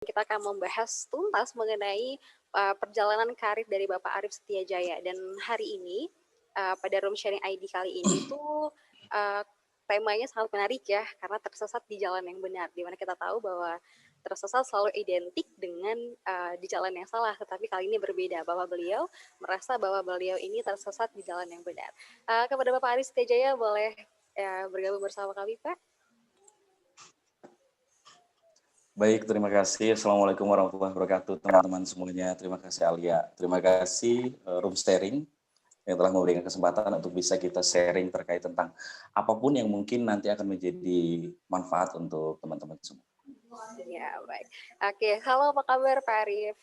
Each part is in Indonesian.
kita akan membahas tuntas mengenai perjalanan karir dari Bapak Arif Setiajaya. Dan hari ini pada Room Sharing ID kali ini tuh temanya sangat menarik ya, karena tersesat di jalan yang benar. Dimana kita tahu bahwa tersesat selalu identik dengan di jalan yang salah, tetapi kali ini berbeda, bahwa beliau merasa bahwa beliau ini tersesat di jalan yang benar. Kepada Bapak Arif Setiajaya boleh bergabung bersama kami, Pak. Baik, terima kasih. Assalamualaikum warahmatullahi wabarakatuh, teman-teman semuanya. Terima kasih Alia. Terima kasih Room Sharing yang telah memberikan kesempatan untuk bisa kita sharing terkait tentang apapun yang mungkin nanti akan menjadi manfaat untuk teman-teman semua. Ya, baik. Oke, halo apa kabar Pak Arif?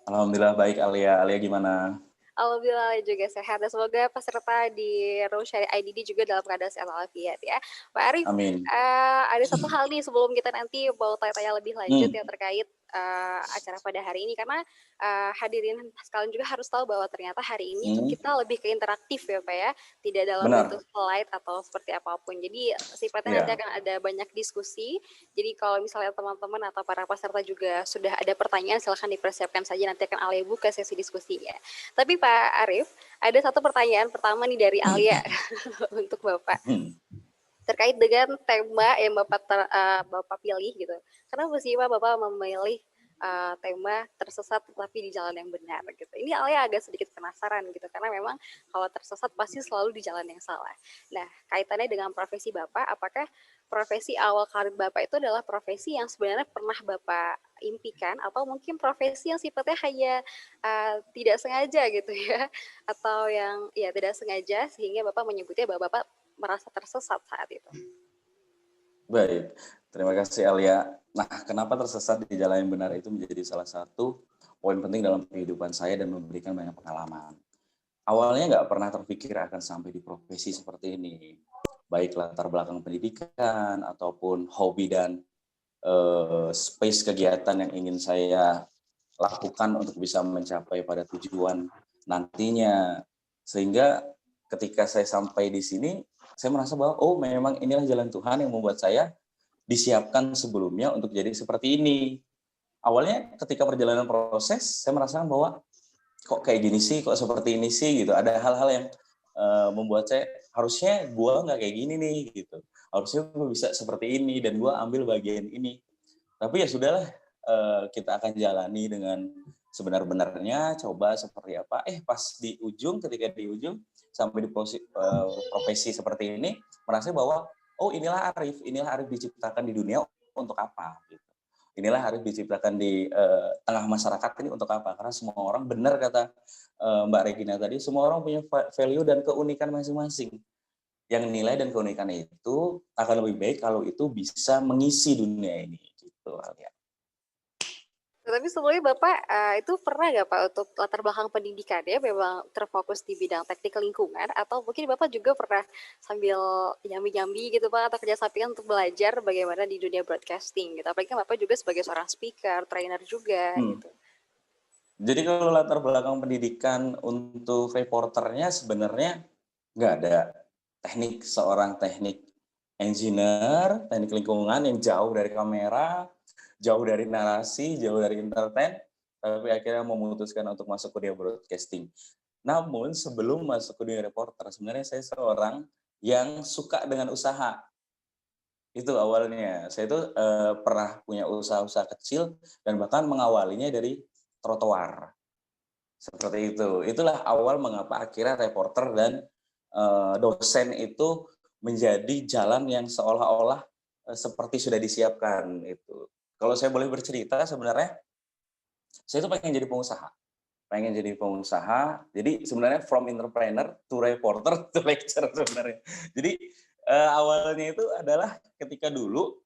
Alhamdulillah baik Alia. Alia gimana? Alhamdulillah juga sehat, dan semoga peserta di Room Sharing IDD juga dalam keadaan sehat walafiat ya. Pak Arif, Amin. ada satu hal nih sebelum kita nanti mau tanya-tanya lebih lanjut ya terkait acara pada hari ini, karena hadirin sekalian juga harus tahu bahwa ternyata hari ini tuh kita lebih ke interaktif ya Pak ya, tidak dalam bentuk slide atau seperti apapun. Jadi sifatnya nanti akan ada banyak diskusi. Jadi kalau misalnya teman-teman atau para peserta juga sudah ada pertanyaan, silahkan dipersiapkan saja, nanti akan Alia buka sesi diskusinya. Tapi Pak Arif, ada satu pertanyaan pertama nih dari Alia untuk Bapak. Terkait dengan tema yang Bapak pilih gitu. Kenapa sih Pak Bapak memilih tema tersesat tapi di jalan yang benar gitu. Ini Alia agak sedikit penasaran gitu, karena memang kalau tersesat pasti selalu di jalan yang salah. Nah, kaitannya dengan profesi Bapak, apakah profesi awal karir Bapak itu adalah profesi yang sebenarnya pernah Bapak impikan, atau mungkin profesi yang sifatnya hanya tidak sengaja gitu ya, atau yang ya tidak sengaja sehingga Bapak menyebutnya bahwa Bapak merasa tersesat saat itu? Baik, terima kasih Alia. Nah, kenapa tersesat di jalan yang benar itu menjadi salah satu poin penting dalam kehidupan saya dan memberikan banyak pengalaman. Awalnya nggak pernah terpikir akan sampai di profesi seperti ini. Baik latar belakang pendidikan ataupun hobi dan space kegiatan yang ingin saya lakukan untuk bisa mencapai pada tujuan nantinya. Sehingga ketika saya sampai di sini, saya merasa bahwa oh memang inilah jalan Tuhan yang membuat saya disiapkan sebelumnya untuk jadi seperti ini. Awalnya ketika perjalanan proses, saya merasakan bahwa kok kayak gini sih, kok seperti ini sih gitu. Ada hal-hal yang membuat saya harusnya gue nggak kayak gini nih gitu. Harusnya gue bisa seperti ini dan gue ambil bagian ini. Tapi ya sudahlah, kita akan jalani dengan sebenar-benarnya, coba seperti apa. Pas di ujung, ketika di ujung sampai di profesi seperti ini, merasa bahwa oh inilah Arif diciptakan di dunia untuk apa gitu. Inilah Arif diciptakan di tengah masyarakat ini untuk apa? Karena semua orang, benar kata Mbak Regina tadi, semua orang punya value dan keunikan masing-masing. Yang nilai dan keunikan itu akan lebih baik kalau itu bisa mengisi dunia ini. Gitu, Alia. Tapi sebelumnya Bapak itu pernah nggak Pak untuk latar belakang pendidikannya memang terfokus di bidang teknik lingkungan, atau mungkin Bapak juga pernah sambil nyambi-nyambi gitu Pak, atau kerja sampingan untuk belajar bagaimana di dunia broadcasting gitu? Apalagi kan Bapak juga sebagai seorang speaker, trainer juga gitu. Jadi kalau latar belakang pendidikan untuk reporternya sebenarnya nggak ada. Seorang teknik engineer, teknik lingkungan yang jauh dari kamera, jauh dari narasi, jauh dari entertain, tapi akhirnya memutuskan untuk masuk ke dunia broadcasting. Namun sebelum masuk ke dunia reporter, sebenarnya saya seorang yang suka dengan usaha. Itu awalnya. Saya itu pernah punya usaha-usaha kecil dan bahkan mengawalinya dari trotoar. Seperti itu. Itulah awal mengapa akhirnya reporter dan dosen itu menjadi jalan yang seolah-olah seperti sudah disiapkan itu. Kalau saya boleh bercerita, sebenarnya saya itu pengen jadi pengusaha. Jadi sebenarnya from entrepreneur to reporter to lecturer sebenarnya. Jadi awalnya itu adalah ketika dulu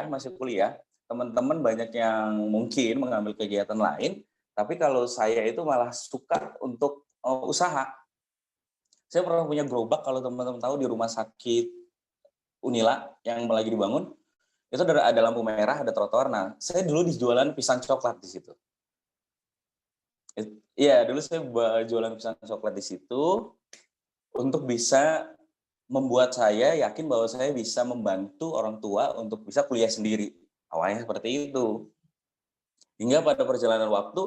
masih kuliah, teman-teman banyak yang mungkin mengambil kegiatan lain, tapi kalau saya itu malah suka untuk usaha. Saya pernah punya gerobak, kalau teman-teman tahu, di rumah sakit Unila yang lagi dibangun, itu ada lampu merah, ada trotoar. Nah, saya dulu dijualan pisang coklat di situ. Iya, dulu saya jualan pisang coklat di situ untuk bisa membuat saya yakin bahwa saya bisa membantu orang tua untuk bisa kuliah sendiri. Awalnya seperti itu. Hingga pada perjalanan waktu,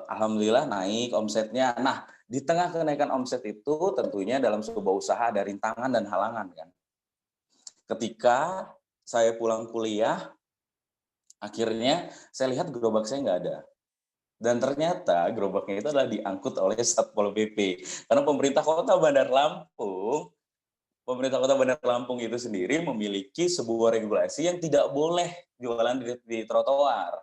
alhamdulillah naik omsetnya. Nah, di tengah kenaikan omset itu tentunya dalam sebuah usaha ada rintangan dan halangan kan. Ketika saya pulang kuliah, akhirnya saya lihat gerobak saya nggak ada. Dan ternyata gerobaknya itu adalah diangkut oleh Satpol PP. Karena pemerintah Kota Bandar Lampung itu sendiri memiliki sebuah regulasi yang tidak boleh jualan di trotoar.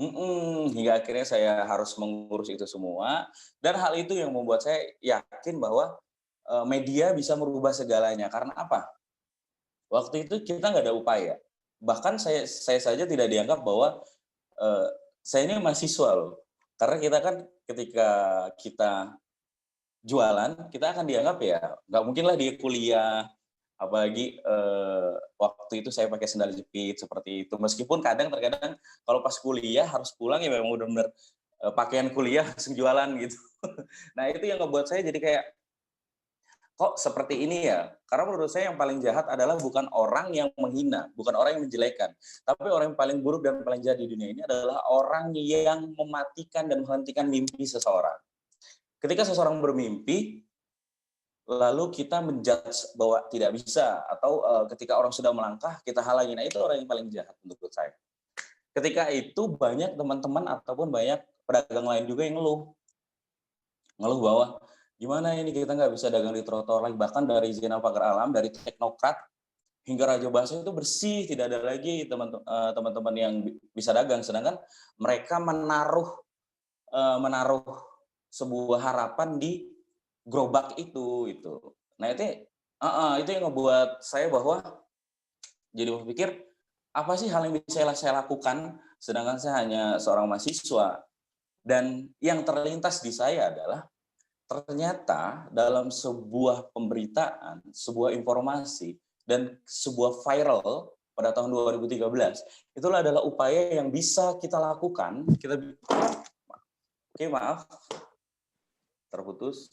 Hingga akhirnya saya harus mengurus itu semua, dan hal itu yang membuat saya yakin bahwa, media bisa merubah segalanya. Karena apa? Waktu itu kita nggak ada upaya. Bahkan saya saja tidak dianggap bahwa, eee, saya ini mahasiswa loh. Karena kita kan ketika kita jualan, kita akan dianggap ya nggak mungkinlah dia kuliah, apalagi, waktu itu saya pakai sendal jepit seperti itu. Meskipun terkadang kalau pas kuliah harus pulang ya memang benar-benar, pakaian kuliah langsung jualan gitu. Nah itu yang ngebuat saya jadi kayak, kok seperti ini ya? Karena menurut saya yang paling jahat adalah bukan orang yang menghina, bukan orang yang menjelekkan, tapi orang yang paling buruk dan paling jahat di dunia ini adalah orang yang mematikan dan menghentikan mimpi seseorang. Ketika seseorang bermimpi, lalu kita menjudge bahwa tidak bisa, atau ketika orang sudah melangkah kita halangi. Nah, itu orang yang paling jahat menurut saya. Ketika itu banyak teman-teman ataupun banyak pedagang lain juga yang ngeluh bahwa gimana ini kita nggak bisa dagang di trotoar lagi, bahkan dari Zina Pagar Alam, dari teknokrat hingga Raja Bakso itu bersih, tidak ada lagi teman-teman yang bisa dagang, sedangkan mereka menaruh sebuah harapan di gerobak itu gitu. Nah itu yang ngebuat saya bahwa jadi berpikir, apa sih hal yang bisa saya lakukan sedangkan saya hanya seorang mahasiswa. Dan yang terlintas di saya adalah ternyata dalam sebuah pemberitaan, sebuah informasi, dan sebuah viral pada tahun 2013, itulah adalah upaya yang bisa kita lakukan. Oke, maaf, terputus.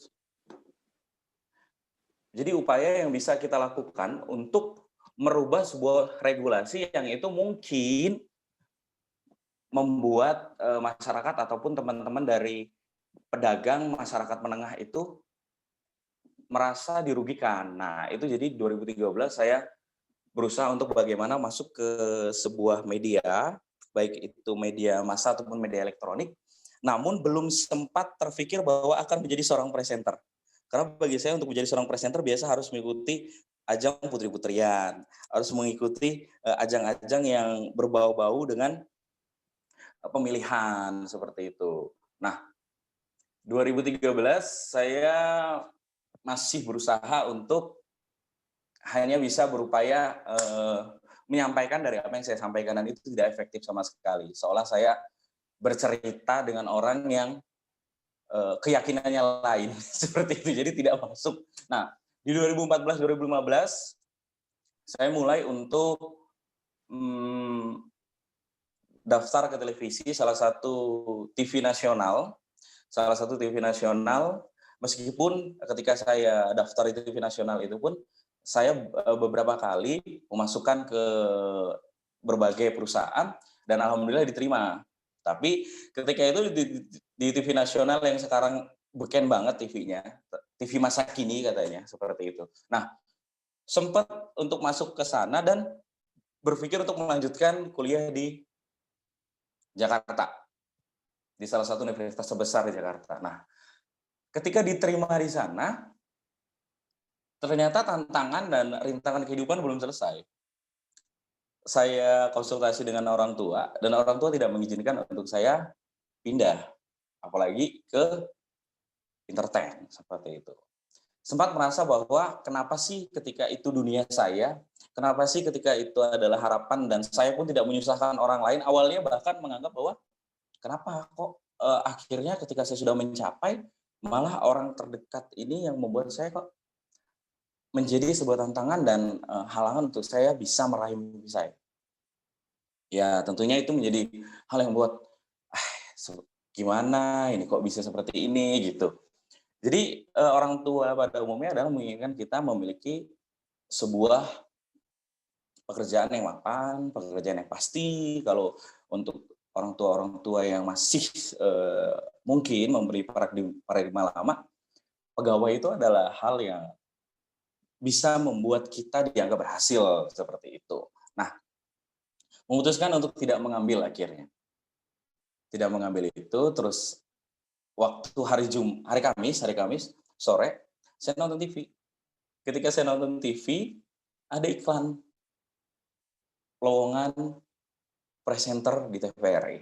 Jadi upaya yang bisa kita lakukan untuk merubah sebuah regulasi yang itu mungkin membuat masyarakat ataupun teman-teman dari pedagang masyarakat menengah itu merasa dirugikan. Nah, itu jadi 2013 saya berusaha untuk bagaimana masuk ke sebuah media, baik itu media massa ataupun media elektronik, namun belum sempat terfikir bahwa akan menjadi seorang presenter. Karena bagi saya untuk menjadi seorang presenter biasa harus mengikuti ajang putri-putrian, harus mengikuti ajang-ajang yang berbau-bau dengan pemilihan seperti itu. Nah, 2013 saya masih berusaha untuk hanya bisa berupaya menyampaikan dari apa yang saya sampaikan, dan itu tidak efektif sama sekali. Seolah saya bercerita dengan orang yang keyakinannya lain seperti itu, jadi tidak masuk. Nah, di 2014-2015 saya mulai untuk daftar ke televisi, salah satu TV nasional, meskipun ketika saya daftar di TV nasional itu pun saya beberapa kali memasukkan ke berbagai perusahaan dan alhamdulillah diterima. Tapi ketika itu di TV nasional yang sekarang beken banget TV-nya, TV masa kini katanya, seperti itu. Nah, sempat untuk masuk ke sana dan berpikir untuk melanjutkan kuliah di Jakarta, di salah satu universitas terbesar di Jakarta. Nah, ketika diterima di sana, ternyata tantangan dan rintangan kehidupan belum selesai. Saya konsultasi dengan orang tua, dan orang tua tidak mengizinkan untuk saya pindah, apalagi ke entertain, seperti itu. Sempat merasa bahwa kenapa sih ketika itu dunia saya, kenapa sih ketika itu adalah harapan dan saya pun tidak menyusahkan orang lain. Awalnya bahkan menganggap bahwa kenapa kok akhirnya ketika saya sudah mencapai, malah orang terdekat ini yang membuat saya kok menjadi sebuah tantangan dan halangan untuk saya bisa meraih mimpi saya. Ya tentunya itu menjadi hal yang membuat, gimana ini kok bisa seperti ini gitu. Jadi orang tua pada umumnya adalah menginginkan kita memiliki sebuah pekerjaan yang mapan, pekerjaan yang pasti. Kalau untuk orang tua yang masih mungkin memberi paradigma lama, pegawai itu adalah hal yang bisa membuat kita dianggap berhasil seperti itu. Nah, memutuskan untuk tidak mengambil akhirnya. Tidak mengambil itu, terus waktu hari Kamis sore, saya nonton TV. Ketika saya nonton TV, ada iklan lowongan presenter di TVRI.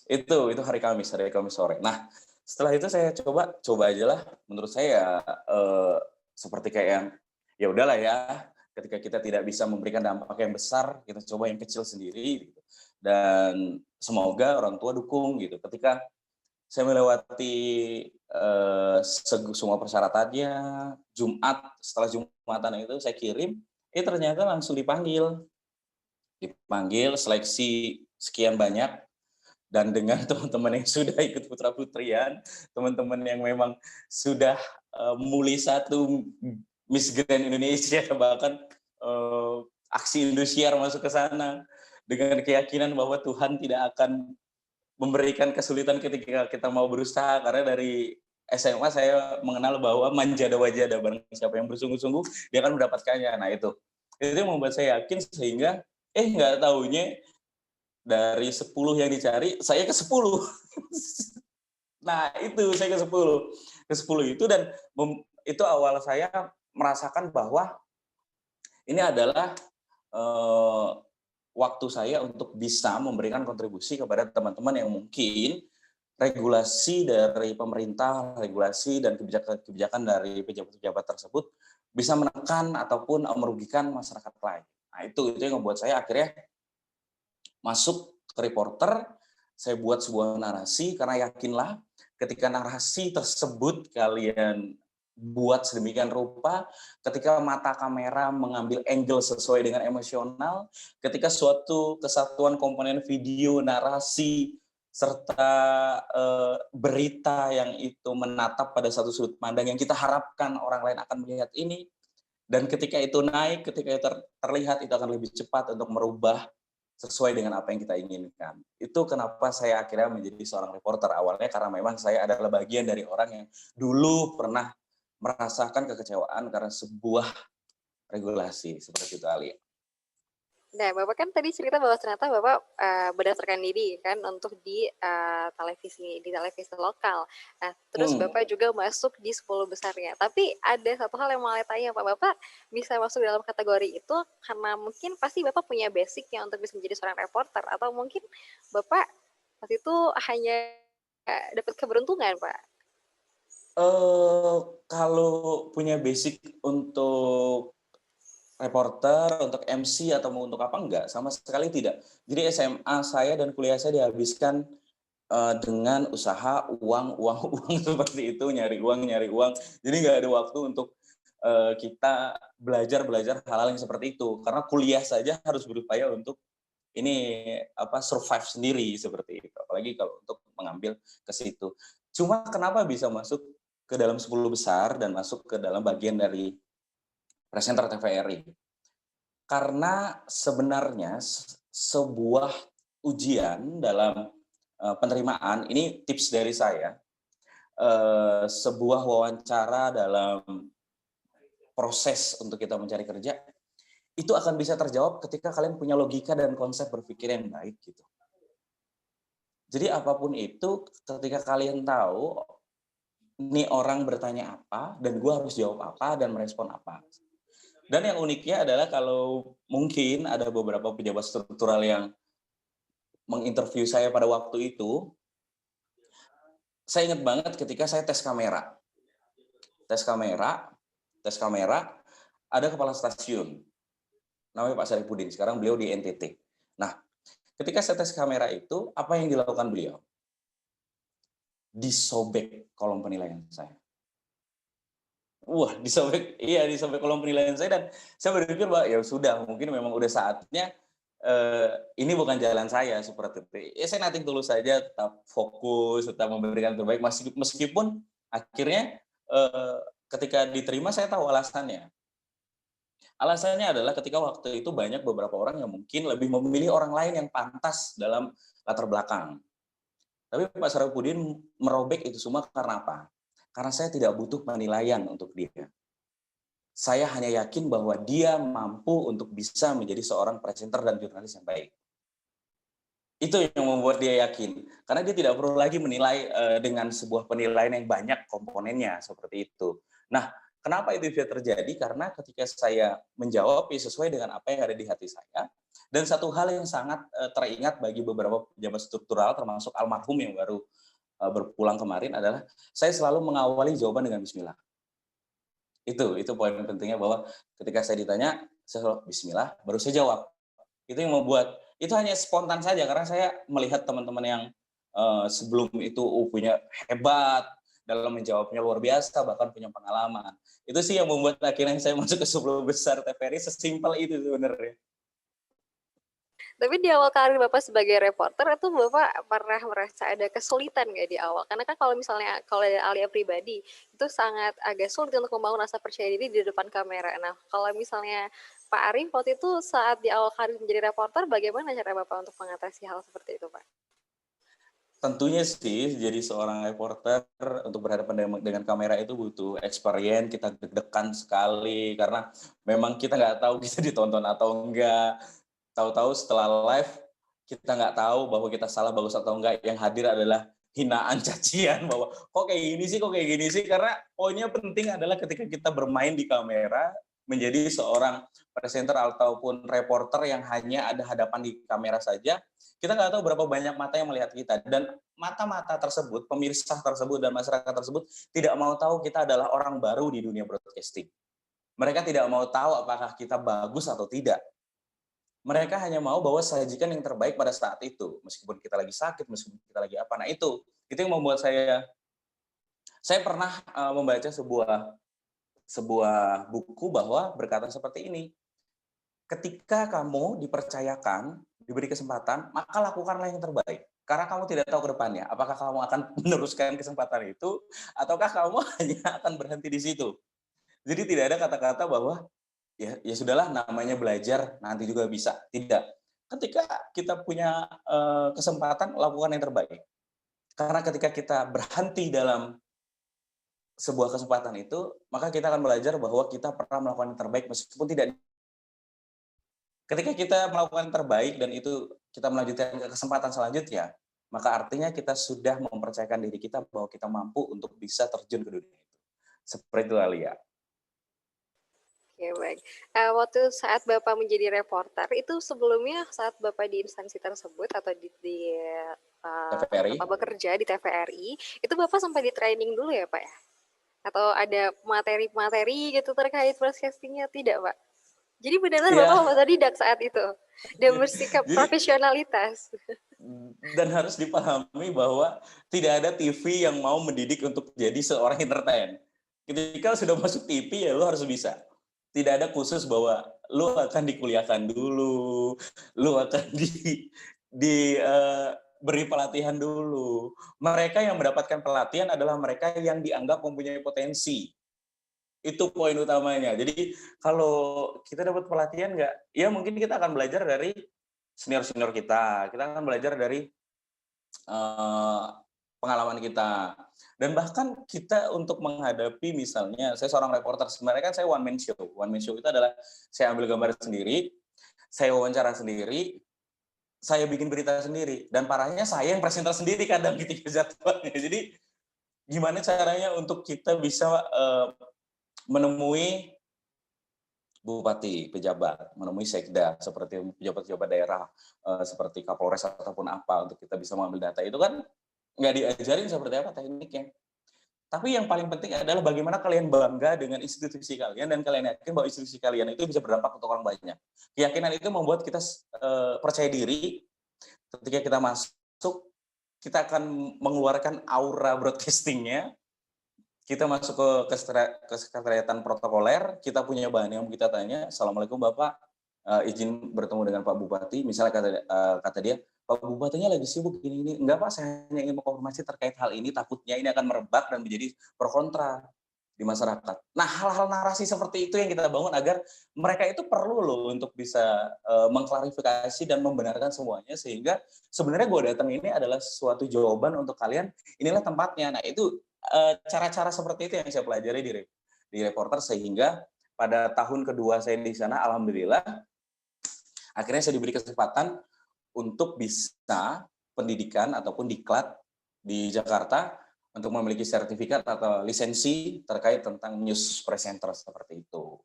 Itu hari Kamis sore. Nah, setelah itu saya coba aja lah. Menurut saya seperti kayak yang ya udahlah ya, ketika kita tidak bisa memberikan dampak yang besar, kita coba yang kecil sendiri gitu. Dan semoga orang tua dukung gitu. Ketika saya melewati semua persyaratannya, setelah Jumatan itu saya kirim, ternyata langsung dipanggil seleksi sekian banyak, dan dengan teman-teman yang sudah ikut putra-putrian, teman-teman yang memang sudah muli satu Miss Grand Indonesia, bahkan aksi Indosiar masuk ke sana, dengan keyakinan bahwa Tuhan tidak akan memberikan kesulitan ketika kita mau berusaha, karena dari SMA saya mengenal bahwa manjada wajada, barang siapa yang bersungguh-sungguh dia akan mendapatkannya. Nah itu yang membuat saya yakin, sehingga nggak taunya dari 10 yang dicari saya ke 10. Nah itu saya ke 10 itu, dan itu awal saya merasakan bahwa ini adalah waktu saya untuk bisa memberikan kontribusi kepada teman-teman yang mungkin regulasi dari pemerintah, regulasi dan kebijakan dari pejabat-pejabat tersebut bisa menekan ataupun merugikan masyarakat lain. Nah itu yang membuat saya akhirnya masuk ke reporter. Saya buat sebuah narasi, karena yakinlah ketika narasi tersebut kalian buat sedemikian rupa, ketika mata kamera mengambil angle sesuai dengan emosional, ketika suatu kesatuan komponen video, narasi, serta berita yang itu menatap pada satu sudut pandang yang kita harapkan orang lain akan melihat ini, dan ketika itu naik, ketika itu terlihat, itu akan lebih cepat untuk merubah sesuai dengan apa yang kita inginkan. Itu kenapa saya akhirnya menjadi seorang reporter. Awalnya karena memang saya adalah bagian dari orang yang dulu pernah merasakan kekecewaan karena sebuah regulasi seperti itu, Alia. Nah, Bapak kan tadi cerita bahwa ternyata Bapak berdasarkan diri kan untuk di televisi lokal. Nah, terus Bapak juga masuk di 10 besarnya. Tapi ada satu hal yang mau saya tanya, Pak. Bapak bisa masuk dalam kategori itu karena mungkin pasti Bapak punya basic yang untuk bisa menjadi seorang reporter, atau mungkin Bapak waktu itu hanya dapat keberuntungan, Pak? Kalau punya basic untuk reporter, untuk MC, atau untuk apa, enggak, sama sekali tidak. Jadi SMA saya dan kuliah saya dihabiskan dengan usaha uang seperti itu, nyari uang. Jadi nggak ada waktu untuk kita belajar hal-hal yang seperti itu, karena kuliah saja harus berupaya untuk survive sendiri seperti itu. Apalagi kalau untuk mengambil ke situ. Cuma kenapa bisa masuk ke dalam 10 besar dan masuk ke dalam bagian dari presenter TVRI? Karena sebenarnya sebuah ujian dalam penerimaan, ini tips dari saya, sebuah wawancara dalam proses untuk kita mencari kerja, itu akan bisa terjawab ketika kalian punya logika dan konsep berpikir yang baik gitu. Jadi apapun itu, ketika kalian tahu ini orang bertanya apa dan gue harus jawab apa dan merespon apa. Dan yang uniknya adalah kalau mungkin ada beberapa pejabat struktural yang menginterview saya pada waktu itu, saya ingat banget ketika saya tes kamera. Tes kamera, ada kepala stasiun, namanya Pak Saripudin, sekarang beliau di NTT. Nah, ketika saya tes kamera itu, apa yang dilakukan beliau? Disobek kolom penilaian saya. Disobek kolom penilaian saya, dan saya berpikir bahwa ya sudah, mungkin memang udah saatnya ini bukan jalan saya seperti itu. Saya nothing tulus saja, tetap fokus, tetap memberikan terbaik, meskipun akhirnya ketika diterima saya tahu alasannya. Alasannya adalah ketika waktu itu banyak beberapa orang yang mungkin lebih memilih orang lain yang pantas dalam latar belakang. Tapi Pak Sarapudin merobek itu semua karena apa? Karena saya tidak butuh penilaian untuk dia. Saya hanya yakin bahwa dia mampu untuk bisa menjadi seorang presenter dan jurnalis yang baik. Itu yang membuat dia yakin. Karena dia tidak perlu lagi menilai dengan sebuah penilaian yang banyak komponennya seperti itu. Nah, kenapa itu bisa terjadi? Karena ketika saya menjawab sesuai dengan apa yang ada di hati saya, dan satu hal yang sangat teringat bagi beberapa pejabat struktural termasuk almarhum yang baru berpulang kemarin adalah saya selalu mengawali jawaban dengan bismillah. Itu poin pentingnya bahwa ketika saya ditanya, saya selalu bismillah, baru saya jawab. Itu yang membuat, itu hanya spontan saja karena saya melihat teman-teman yang sebelum itu punya hebat, dalam menjawabnya luar biasa, bahkan punya pengalaman. Itu sih yang membuat akhirnya saya masuk ke 10 besar TVRI, sesimpel itu sebenarnya. Tapi di awal karir Bapak sebagai reporter itu Bapak pernah merasa ada kesulitan nggak di awal? Karena kan kalau misalnya kalau dari Alia pribadi itu sangat agak sulit untuk membangun rasa percaya diri di depan kamera. Nah, kalau misalnya Pak Arif waktu itu saat di awal karir menjadi reporter, bagaimana cara Bapak untuk mengatasi hal seperti itu, Pak? Tentunya sih jadi seorang reporter untuk berhadapan dengan kamera itu butuh experience, kita deg-degan sekali karena memang kita nggak tahu kita ditonton atau enggak. Tahu-tahu setelah live kita nggak tahu bahwa kita salah bagus atau enggak, yang hadir adalah hinaan, cacian bahwa kok kayak gini sih, kok kayak gini sih, karena poinnya penting adalah ketika kita bermain di kamera menjadi seorang presenter ataupun reporter yang hanya ada hadapan di kamera saja, kita nggak tahu berapa banyak mata yang melihat kita, dan mata-mata tersebut, pemirsa tersebut dan masyarakat tersebut tidak mau tahu kita adalah orang baru di dunia broadcasting. Mereka tidak mau tahu apakah kita bagus atau tidak. Mereka hanya mau bahwa sajikan yang terbaik pada saat itu, meskipun kita lagi sakit, meskipun kita lagi apa. Nah itu yang membuat saya pernah membaca sebuah buku bahwa berkata seperti ini, ketika kamu dipercayakan, diberi kesempatan, maka lakukanlah yang terbaik. Karena kamu tidak tahu ke depannya, apakah kamu akan meneruskan kesempatan itu, ataukah kamu hanya akan berhenti di situ. Jadi tidak ada kata-kata bahwa ya sudahlah, namanya belajar nanti juga bisa. Tidak. Ketika kita punya kesempatan, lakukan yang terbaik. Karena ketika kita berhenti dalam sebuah kesempatan itu, maka kita akan belajar bahwa kita pernah melakukan yang terbaik meskipun tidak. Ketika kita melakukan yang terbaik dan itu kita melanjutkan ke kesempatan selanjutnya, maka artinya kita sudah mempercayakan diri kita bahwa kita mampu untuk bisa terjun ke dunia itu. Seperti itu, Alia. Oke, baik. Waktu saat Bapak menjadi reporter, itu sebelumnya saat Bapak di instansi tersebut atau di TVRI. Bapak bekerja di TVRI, itu Bapak sampai di training dulu ya, Pak ya? Atau ada materi-materi gitu terkait broadcasting-nya? Tidak, Pak? Jadi benar-benar Ya. Bapak otodidak saat itu dan bersikap profesionalitas. Dan harus dipahami bahwa tidak ada TV yang mau mendidik untuk jadi seorang entertain. Ketika sudah masuk TV ya lu harus bisa. Tidak ada khusus bahwa lu akan dikuliahkan dulu, lu akan beri pelatihan dulu. Mereka yang mendapatkan pelatihan adalah mereka yang dianggap mempunyai potensi. Itu poin utamanya. Jadi kalau kita dapat pelatihan nggak, ya mungkin kita akan belajar dari senior-senior kita akan belajar dari pengalaman kita. Dan bahkan kita untuk menghadapi misalnya, saya seorang reporter, sebenarnya kan saya one man show. One man show itu adalah saya ambil gambar sendiri, saya wawancara sendiri, saya bikin berita sendiri. Dan parahnya saya yang presenter sendiri kadang ketika jadwalnya. Jadi gimana caranya untuk kita bisa menemui bupati, pejabat, menemui sekda, seperti pejabat-pejabat daerah, seperti Kapolres ataupun apa, untuk kita bisa mengambil data. Itu kan nggak diajarin seperti apa tekniknya. Tapi yang paling penting adalah bagaimana kalian bangga dengan institusi kalian dan kalian yakin bahwa institusi kalian itu bisa berdampak untuk orang banyak. Keyakinan itu membuat kita percaya diri ketika kita masuk, kita akan mengeluarkan aura broadcastingnya. Kita masuk ke sekretariatan protokoler, kita punya bahan yang kita tanya, Assalamualaikum Bapak, izin bertemu dengan Pak Bupati, misalnya kata dia, Pak Bupatinya lagi sibuk ini. Enggak Pak, saya hanya ingin mengkonfirmasi terkait hal ini, takutnya ini akan merebak dan menjadi pro kontra. di masyarakat. Nah, hal-hal narasi seperti itu yang kita bangun agar mereka itu perlu loh untuk bisa mengklarifikasi dan membenarkan semuanya, sehingga sebenarnya gue datang ini adalah suatu jawaban untuk kalian, inilah tempatnya. Nah, itu cara-cara seperti itu yang saya pelajari di Reporter, sehingga pada tahun kedua saya di sana, alhamdulillah, akhirnya saya diberi kesempatan untuk bisa pendidikan ataupun diklat di Jakarta untuk memiliki sertifikat atau lisensi terkait tentang news presenter seperti itu.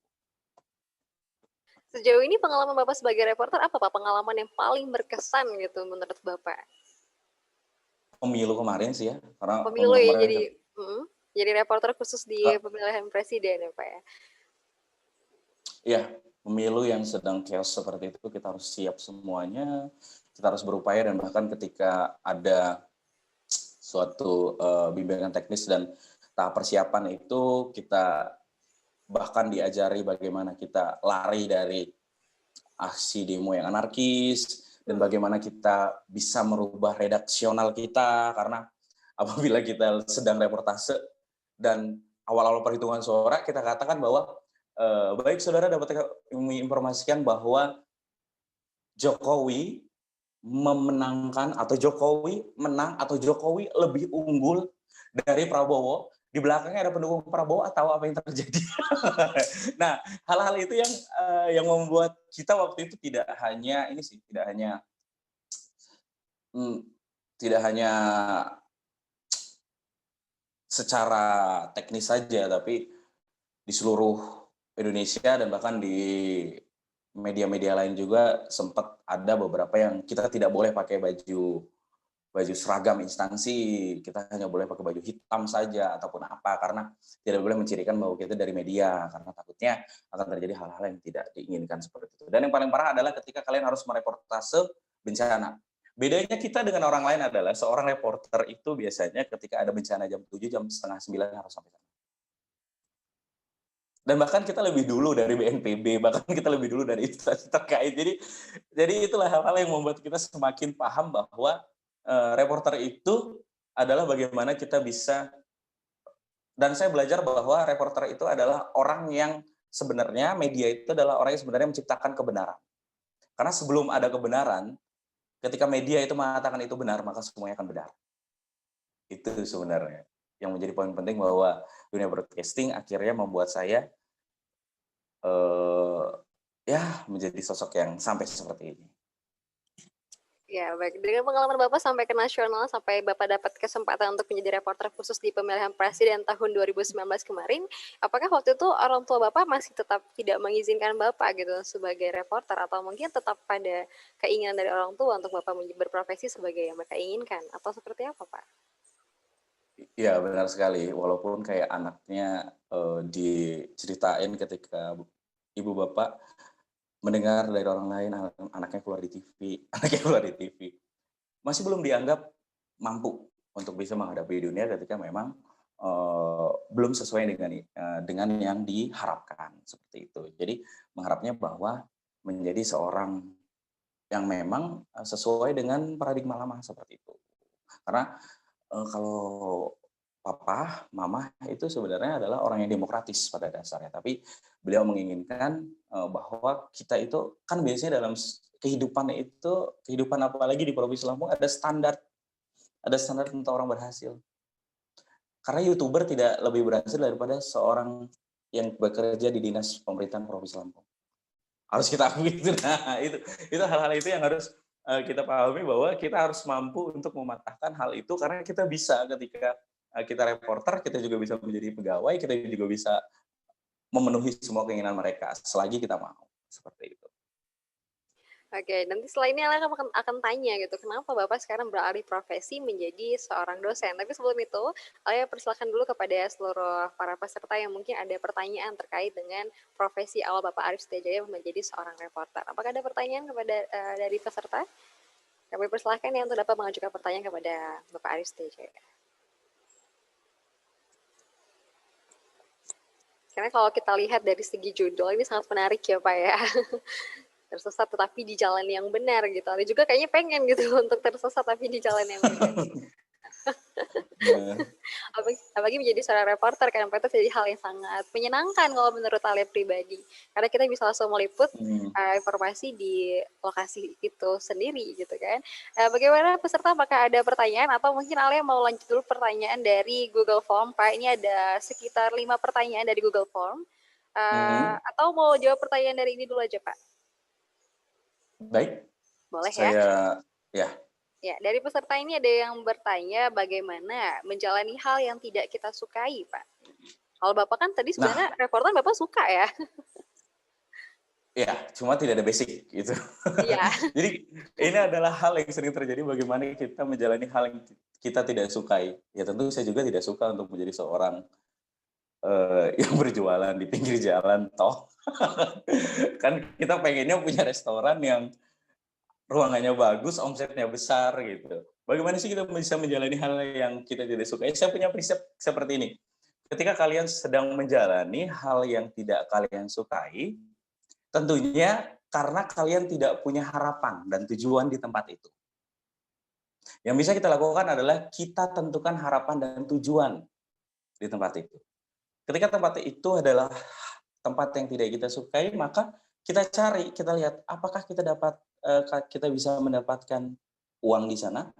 Sejauh ini pengalaman Bapak sebagai reporter apa Pak pengalaman yang paling berkesan gitu menurut Bapak? Pemilu kemarin sih ya, karena Pemilu pemilu ya kemarin jadi reporter khusus di pemilihan presiden ya Pak ya? Ya, pemilu yang sedang chaos seperti itu kita harus siap semuanya, kita harus berupaya, dan bahkan ketika ada suatu bimbingan teknis dan tahap persiapan itu, kita bahkan diajari bagaimana kita lari dari aksi demo yang anarkis, dan bagaimana kita bisa merubah redaksional kita, karena apabila kita sedang reportase dan awal-awal perhitungan suara, kita katakan bahwa baik saudara dapat kami informasikan bahwa Jokowi memenangkan atau Jokowi menang atau Jokowi lebih unggul dari Prabowo, di belakangnya ada pendukung Prabowo, atau apa yang terjadi. Nah, hal-hal itu yang membuat kita waktu itu tidak hanya tidak hanya secara teknis saja, tapi di seluruh Indonesia dan bahkan di media-media lain juga sempat ada beberapa yang kita tidak boleh pakai baju seragam instansi, kita hanya boleh pakai baju hitam saja ataupun apa, karena tidak boleh mencirikan bahwa kita dari media, karena takutnya akan terjadi hal-hal yang tidak diinginkan seperti itu. Dan yang paling parah adalah ketika kalian harus mereportase bencana. Bedanya kita dengan orang lain adalah seorang reporter itu biasanya ketika ada bencana jam 7, jam setengah 9 harus sampai sana. Dan bahkan kita lebih dulu dari BNPB, bahkan kita lebih dulu dari instansi terkait. Jadi itulah hal-hal yang membuat kita semakin paham bahwa reporter itu adalah bagaimana kita bisa, dan saya belajar bahwa reporter itu adalah orang yang sebenarnya, media itu adalah orang yang sebenarnya menciptakan kebenaran. Karena sebelum ada kebenaran, ketika media itu mengatakan itu benar, maka semuanya akan benar. Itu sebenarnya yang menjadi poin penting, bahwa dunia broadcasting akhirnya membuat saya menjadi sosok yang sampai seperti ini. Ya, baik. Dengan pengalaman Bapak sampai ke nasional, sampai Bapak dapat kesempatan untuk menjadi reporter khusus di pemilihan presiden tahun 2019 kemarin, apakah waktu itu orang tua Bapak masih tetap tidak mengizinkan Bapak gitu sebagai reporter, atau mungkin tetap pada keinginan dari orang tua untuk Bapak berprofesi sebagai yang mereka inginkan, atau seperti apa, Pak? Iya, benar sekali. Walaupun kayak anaknya diceritain ketika ibu bapak mendengar dari orang lain, anaknya keluar di TV, masih belum dianggap mampu untuk bisa menghadapi dunia ketika memang belum sesuai dengan yang diharapkan, seperti itu. Jadi mengharapnya bahwa menjadi seorang yang memang sesuai dengan paradigma lama seperti itu. Karena kalau papa, mama itu sebenarnya adalah orang yang demokratis pada dasarnya, tapi beliau menginginkan bahwa kita itu kan biasanya dalam kehidupan apalagi di Provinsi Lampung ada standar tentang orang berhasil. Karena YouTuber tidak lebih berhasil daripada seorang yang bekerja di dinas pemerintahan Provinsi Lampung. Harus kita akui itu. Nah, itu hal-hal itu yang harus kita pahami, bahwa kita harus mampu untuk mematahkan hal itu, karena kita bisa ketika kita reporter, kita juga bisa menjadi pegawai, kita juga bisa memenuhi semua keinginan mereka selagi kita mau, seperti itu. Oke, nanti setelah ini Alia akan tanya gitu, kenapa Bapak sekarang beralih profesi menjadi seorang dosen. Tapi sebelum itu, Alia persilakan dulu kepada seluruh para peserta yang mungkin ada pertanyaan terkait dengan profesi awal Bapak Arif Setiajaya menjadi seorang reporter. Apakah ada pertanyaan kepada dari peserta? Kami persilahkan ya untuk dapat mengajukan pertanyaan kepada Bapak Arif Setiajaya. Karena kalau kita lihat dari segi judul ini sangat menarik ya Pak ya. Tersesat tetapi di jalan yang benar gitu. Ada juga kayaknya pengen gitu untuk tersesat tapi di jalan yang benar. Nah, Apalagi menjadi seorang reporter kan, itu jadi hal yang sangat menyenangkan kalau menurut Alia pribadi. Karena kita bisa langsung meliput informasi di lokasi itu sendiri gitu kan. Bagaimana peserta, apakah ada pertanyaan atau mungkin Alia mau lanjut dulu pertanyaan dari Google Form, Pak? Ini ada sekitar 5 pertanyaan dari Google Form. Atau mau jawab pertanyaan dari ini dulu aja, Pak? Baik. Boleh ya? Ya. Ya, dari peserta ini ada yang bertanya bagaimana menjalani hal yang tidak kita sukai, Pak. Kalau Bapak kan tadi sebenarnya reporter Bapak suka ya? Ya, cuma tidak ada basic gitu. Iya. Jadi ini adalah hal yang sering terjadi bagaimana kita menjalani hal yang kita tidak sukai. Ya tentu saya juga tidak suka untuk menjadi seorang yang berjualan di pinggir jalan toh. Kan kita pengennya punya restoran yang ruangannya bagus, omsetnya besar gitu. Bagaimana sih kita bisa menjalani hal yang kita tidak sukai? Saya punya prinsip seperti ini. Ketika kalian sedang menjalani hal yang tidak kalian sukai, tentunya karena kalian tidak punya harapan dan tujuan di tempat itu. Yang bisa kita lakukan adalah kita tentukan harapan dan tujuan di tempat itu. Ketika tempat itu adalah tempat yang tidak kita sukai, maka kita cari, kita lihat apakah kita bisa mendapatkan uang di sana.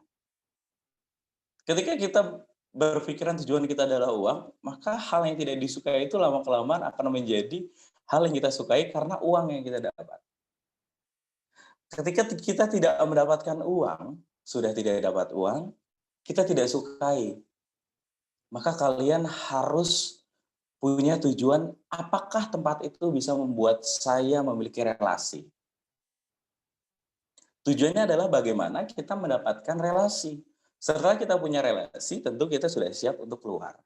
Ketika kita berpikiran tujuan kita adalah uang, maka hal yang tidak disukai itu lama-kelamaan akan menjadi hal yang kita sukai karena uang yang kita dapat. Ketika kita tidak mendapatkan uang, sudah tidak dapat uang, kita tidak sukai. Maka kalian harus punya tujuan, apakah tempat itu bisa membuat saya memiliki relasi. Tujuannya adalah bagaimana kita mendapatkan relasi. Setelah kita punya relasi, tentu kita sudah siap untuk keluar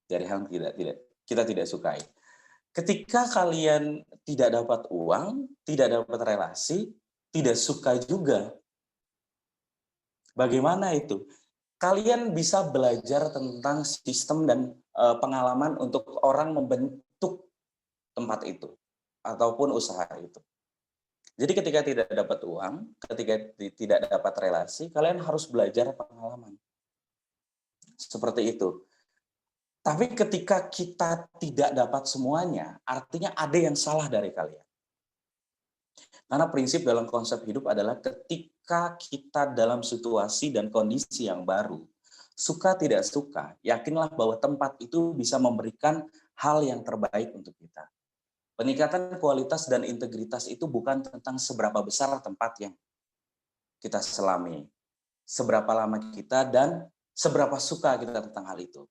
dari hal yang kita tidak sukai. Ketika kalian tidak dapat uang, tidak dapat relasi, tidak suka juga. Bagaimana itu? Kalian bisa belajar tentang sistem dan pengalaman untuk orang membentuk tempat itu ataupun usaha itu. Jadi ketika tidak dapat uang, ketika tidak dapat relasi, kalian harus belajar pengalaman. Seperti itu. Tapi ketika kita tidak dapat semuanya, artinya ada yang salah dari kalian. Karena prinsip dalam konsep hidup adalah ketika kita dalam situasi dan kondisi yang baru, suka tidak suka, yakinlah bahwa tempat itu bisa memberikan hal yang terbaik untuk kita. Peningkatan kualitas dan integritas itu bukan tentang seberapa besar tempat yang kita selami, seberapa lama kita, dan seberapa suka kita tentang hal itu.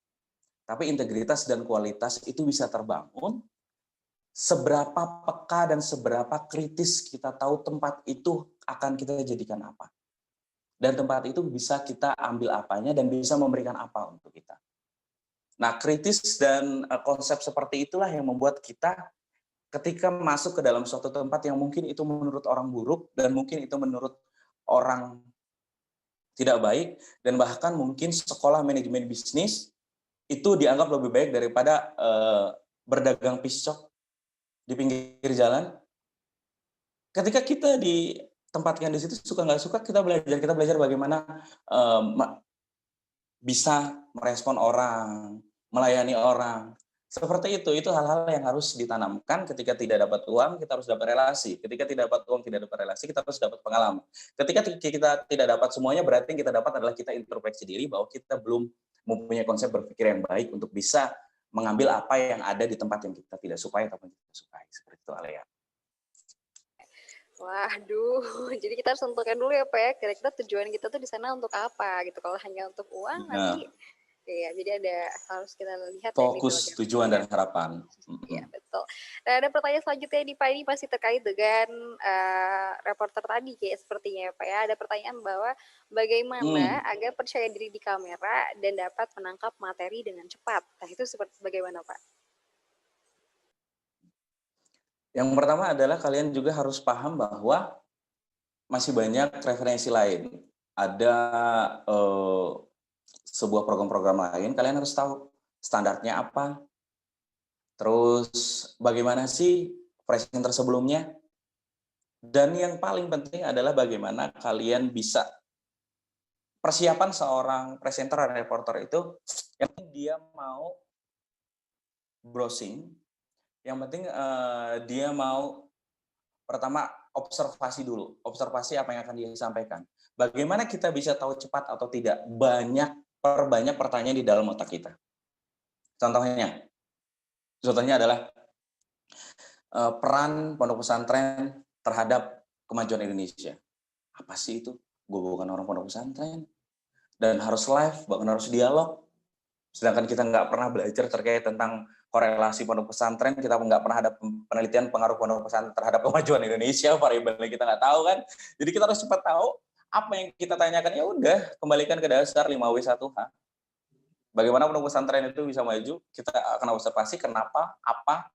Tapi integritas dan kualitas itu bisa terbangun seberapa peka dan seberapa kritis kita tahu tempat itu akan kita jadikan apa. Dan tempat itu bisa kita ambil apanya dan bisa memberikan apa untuk kita. Nah, kritis dan konsep seperti itulah yang membuat kita ketika masuk ke dalam suatu tempat yang mungkin itu menurut orang buruk dan mungkin itu menurut orang tidak baik, dan bahkan mungkin sekolah manajemen bisnis itu dianggap lebih baik daripada berdagang piscok di pinggir jalan. Ketika kita ditempatkan di situ, suka nggak suka, kita belajar bagaimana bisa merespon orang, melayani orang. Seperti itu hal-hal yang harus ditanamkan. Ketika tidak dapat uang, kita harus dapat relasi. Ketika tidak dapat uang, tidak dapat relasi, kita harus dapat pengalaman. Ketika kita tidak dapat semuanya, berarti yang kita dapat adalah kita introspeksi diri bahwa kita belum mempunyai konsep berpikir yang baik untuk bisa mengambil apa yang ada di tempat yang kita tidak sukai ataupun kita sukai. Seperti itu, Alia. Waduh, jadi kita harus tentukan dulu ya Pak ya, kira-kira tujuan kita tuh di sana untuk apa gitu. Kalau hanya untuk uang nanti ya, jadi harus kita lihat fokus, tujuan dan harapan. Iya, betul. Nah, ada pertanyaan selanjutnya nih Pak, ini masih terkait dengan reporter tadi kayak sepertinya ya Pak ya. Ada pertanyaan bahwa bagaimana agar percaya diri di kamera dan dapat menangkap materi dengan cepat. Nah, itu seperti bagaimana Pak? Yang pertama adalah kalian juga harus paham bahwa masih banyak referensi lain. Ada sebuah program-program lain, kalian harus tahu standarnya apa, terus bagaimana sih presenter sebelumnya, dan yang paling penting adalah bagaimana kalian bisa persiapan seorang presenter dan reporter itu, yang penting dia mau browsing, yang penting dia mau pertama observasi dulu, observasi apa yang akan dia sampaikan. Bagaimana kita bisa tahu cepat atau tidak? Perbanyak pertanyaan di dalam otak kita. Contohnya, adalah peran pondok pesantren terhadap kemajuan Indonesia. Apa sih itu? Gue bukan orang pondok pesantren. Dan harus live, bahkan harus dialog. Sedangkan kita nggak pernah belajar terkait tentang korelasi pondok pesantren, kita nggak pernah ada penelitian pengaruh pondok pesantren terhadap kemajuan Indonesia, variabelnya kita nggak tahu kan. Jadi kita harus cepat tahu apa yang kita tanyakan, ya udah kembalikan ke dasar 5W1H. Bagaimana pondok pesantren itu bisa maju, kita akan observasi kenapa, apa,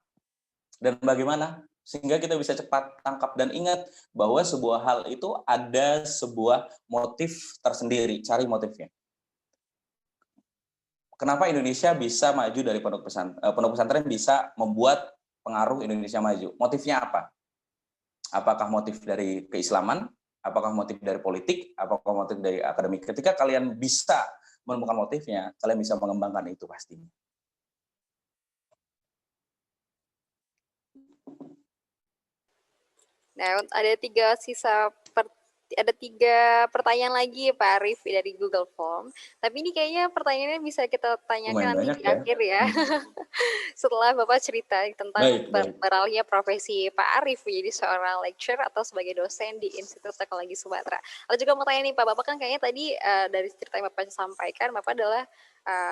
dan bagaimana, sehingga kita bisa cepat tangkap dan ingat bahwa sebuah hal itu ada sebuah motif tersendiri, cari motifnya. Kenapa Indonesia bisa maju dari pondok pesantren bisa membuat pengaruh Indonesia maju? Motifnya apa? Apakah motif dari keislaman? Apakah motif dari politik? Apakah motif dari akademik? Ketika kalian bisa menemukan motifnya, kalian bisa mengembangkan itu pastinya. Nah, ada tiga pertanyaan lagi Pak Arif dari Google Form. Tapi ini kayaknya pertanyaannya bisa kita tanyakan nanti di akhir ya. Setelah Bapak cerita tentang beralihnya profesi Pak Arif menjadi seorang lecturer atau sebagai dosen di Institut Teknologi Sumatera. Lalu juga mau tanya nih Pak, Bapak kan kayaknya tadi dari cerita yang Bapak sampaikan, Bapak adalah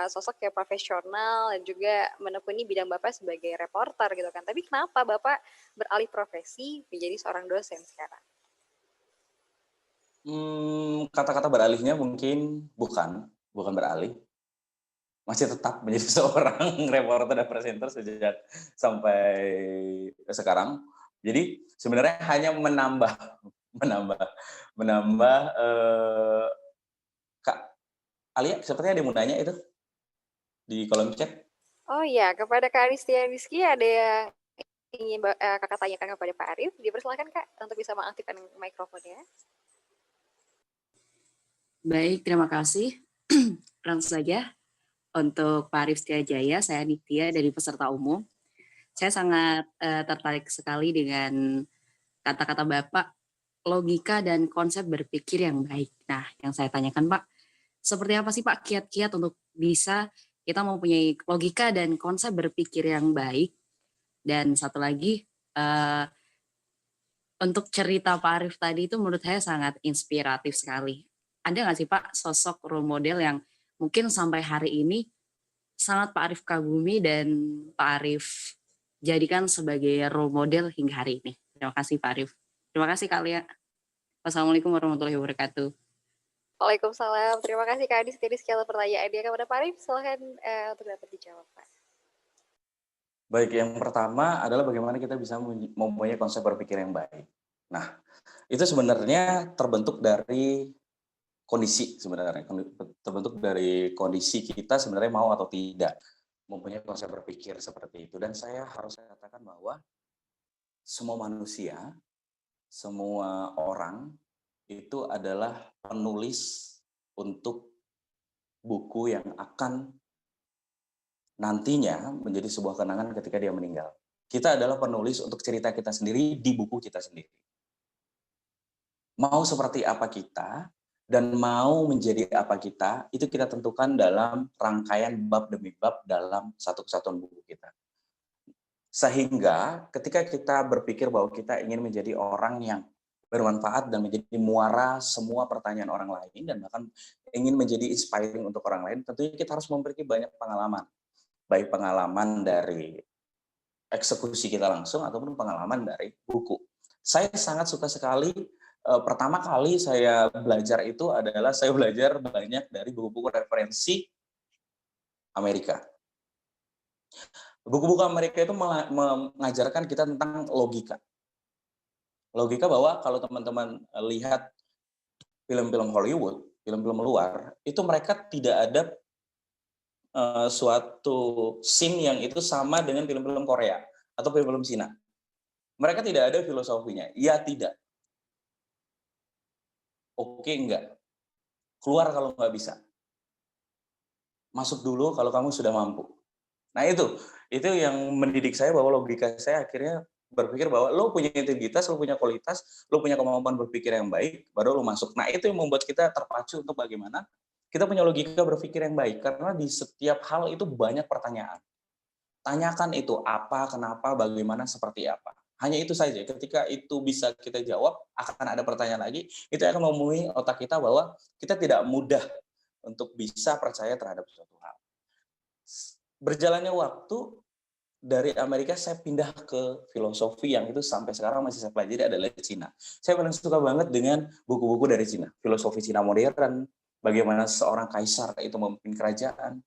sosok yang profesional dan juga menekuni bidang Bapak sebagai reporter gitu kan. Tapi kenapa Bapak beralih profesi menjadi seorang dosen sekarang? Kata-kata beralihnya mungkin bukan beralih. Masih tetap menjadi seorang reporter dan presenter sejak sampai sekarang. Jadi sebenarnya hanya menambah Kak Alia, sepertinya ada yang mau nanya itu di kolom chat. Oh iya, kepada Kak Aristia Rizky ada yang ingin kakak tanyakan kepada Pak Arif. Dipersilakan Kak untuk bisa mengaktifkan mikrofonnya. Baik, terima kasih. Langsung saja. Untuk Pak Arif Setiajaya, saya Nitya dari peserta umum. Saya sangat tertarik sekali dengan kata-kata Bapak, logika dan konsep berpikir yang baik. Nah, yang saya tanyakan Pak, seperti apa sih Pak kiat-kiat untuk bisa kita mempunyai logika dan konsep berpikir yang baik? Dan satu lagi, untuk cerita Pak Arif tadi itu menurut saya sangat inspiratif sekali. Ada nggak sih Pak sosok role model yang mungkin sampai hari ini sangat Pak Arif kagumi dan Pak Arif jadikan sebagai role model hingga hari ini? Terima kasih Pak Arif. Terima kasih Kak Lia. Wassalamualaikum warahmatullahi wabarakatuh. Waalaikumsalam. Terima kasih Kak Adis. Jadi sekian pertanyaannya kepada Pak Arif. Silahkan untuk dapat dijawab Pak. Baik, yang pertama adalah bagaimana kita bisa mempunyai konsep berpikir yang baik. Nah, itu sebenarnya terbentuk dari kondisi sebenarnya, terbentuk dari kondisi kita sebenarnya mau atau tidak mempunyai konsep berpikir seperti itu. Dan saya harus katakan bahwa semua manusia, semua orang itu adalah penulis untuk buku yang akan nantinya menjadi sebuah kenangan ketika dia meninggal. Kita adalah penulis untuk cerita kita sendiri di buku kita sendiri. Mau seperti apa kita dan mau menjadi apa kita, itu kita tentukan dalam rangkaian bab demi bab dalam satu kesatuan buku kita. Sehingga ketika kita berpikir bahwa kita ingin menjadi orang yang bermanfaat dan menjadi muara semua pertanyaan orang lain dan bahkan ingin menjadi inspiring untuk orang lain, tentunya kita harus memiliki banyak pengalaman. Baik pengalaman dari eksekusi kita langsung ataupun pengalaman dari buku. Saya sangat suka sekali, pertama kali saya belajar itu adalah saya belajar banyak dari buku-buku referensi Amerika. Buku-buku Amerika itu mengajarkan kita tentang logika. Logika bahwa kalau teman-teman lihat film-film Hollywood, film-film luar, itu mereka tidak ada suatu scene yang itu sama dengan film-film Korea atau film-film Cina. Mereka tidak ada filosofinya. Ya tidak. Oke enggak. keluar kalau nggak bisa. Masuk dulu kalau kamu sudah mampu. Nah itu yang mendidik saya bahwa logika saya akhirnya berpikir bahwa lo punya integritas, lo punya kualitas, lo punya kemampuan berpikir yang baik, baru lo masuk. Nah itu yang membuat kita terpacu untuk bagaimana kita punya logika berpikir yang baik. Karena di setiap hal itu banyak pertanyaan. Tanyakan itu apa, kenapa, bagaimana, seperti apa. Hanya itu saja. Ketika itu bisa kita jawab, akan ada pertanyaan lagi, itu akan memenuhi otak kita bahwa kita tidak mudah untuk bisa percaya terhadap suatu hal. Berjalannya waktu, dari Amerika saya pindah ke filosofi yang itu sampai sekarang masih saya pelajari adalah Cina. Saya paling suka banget dengan buku-buku dari Cina. Filosofi Cina modern, bagaimana seorang kaisar itu memimpin kerajaan.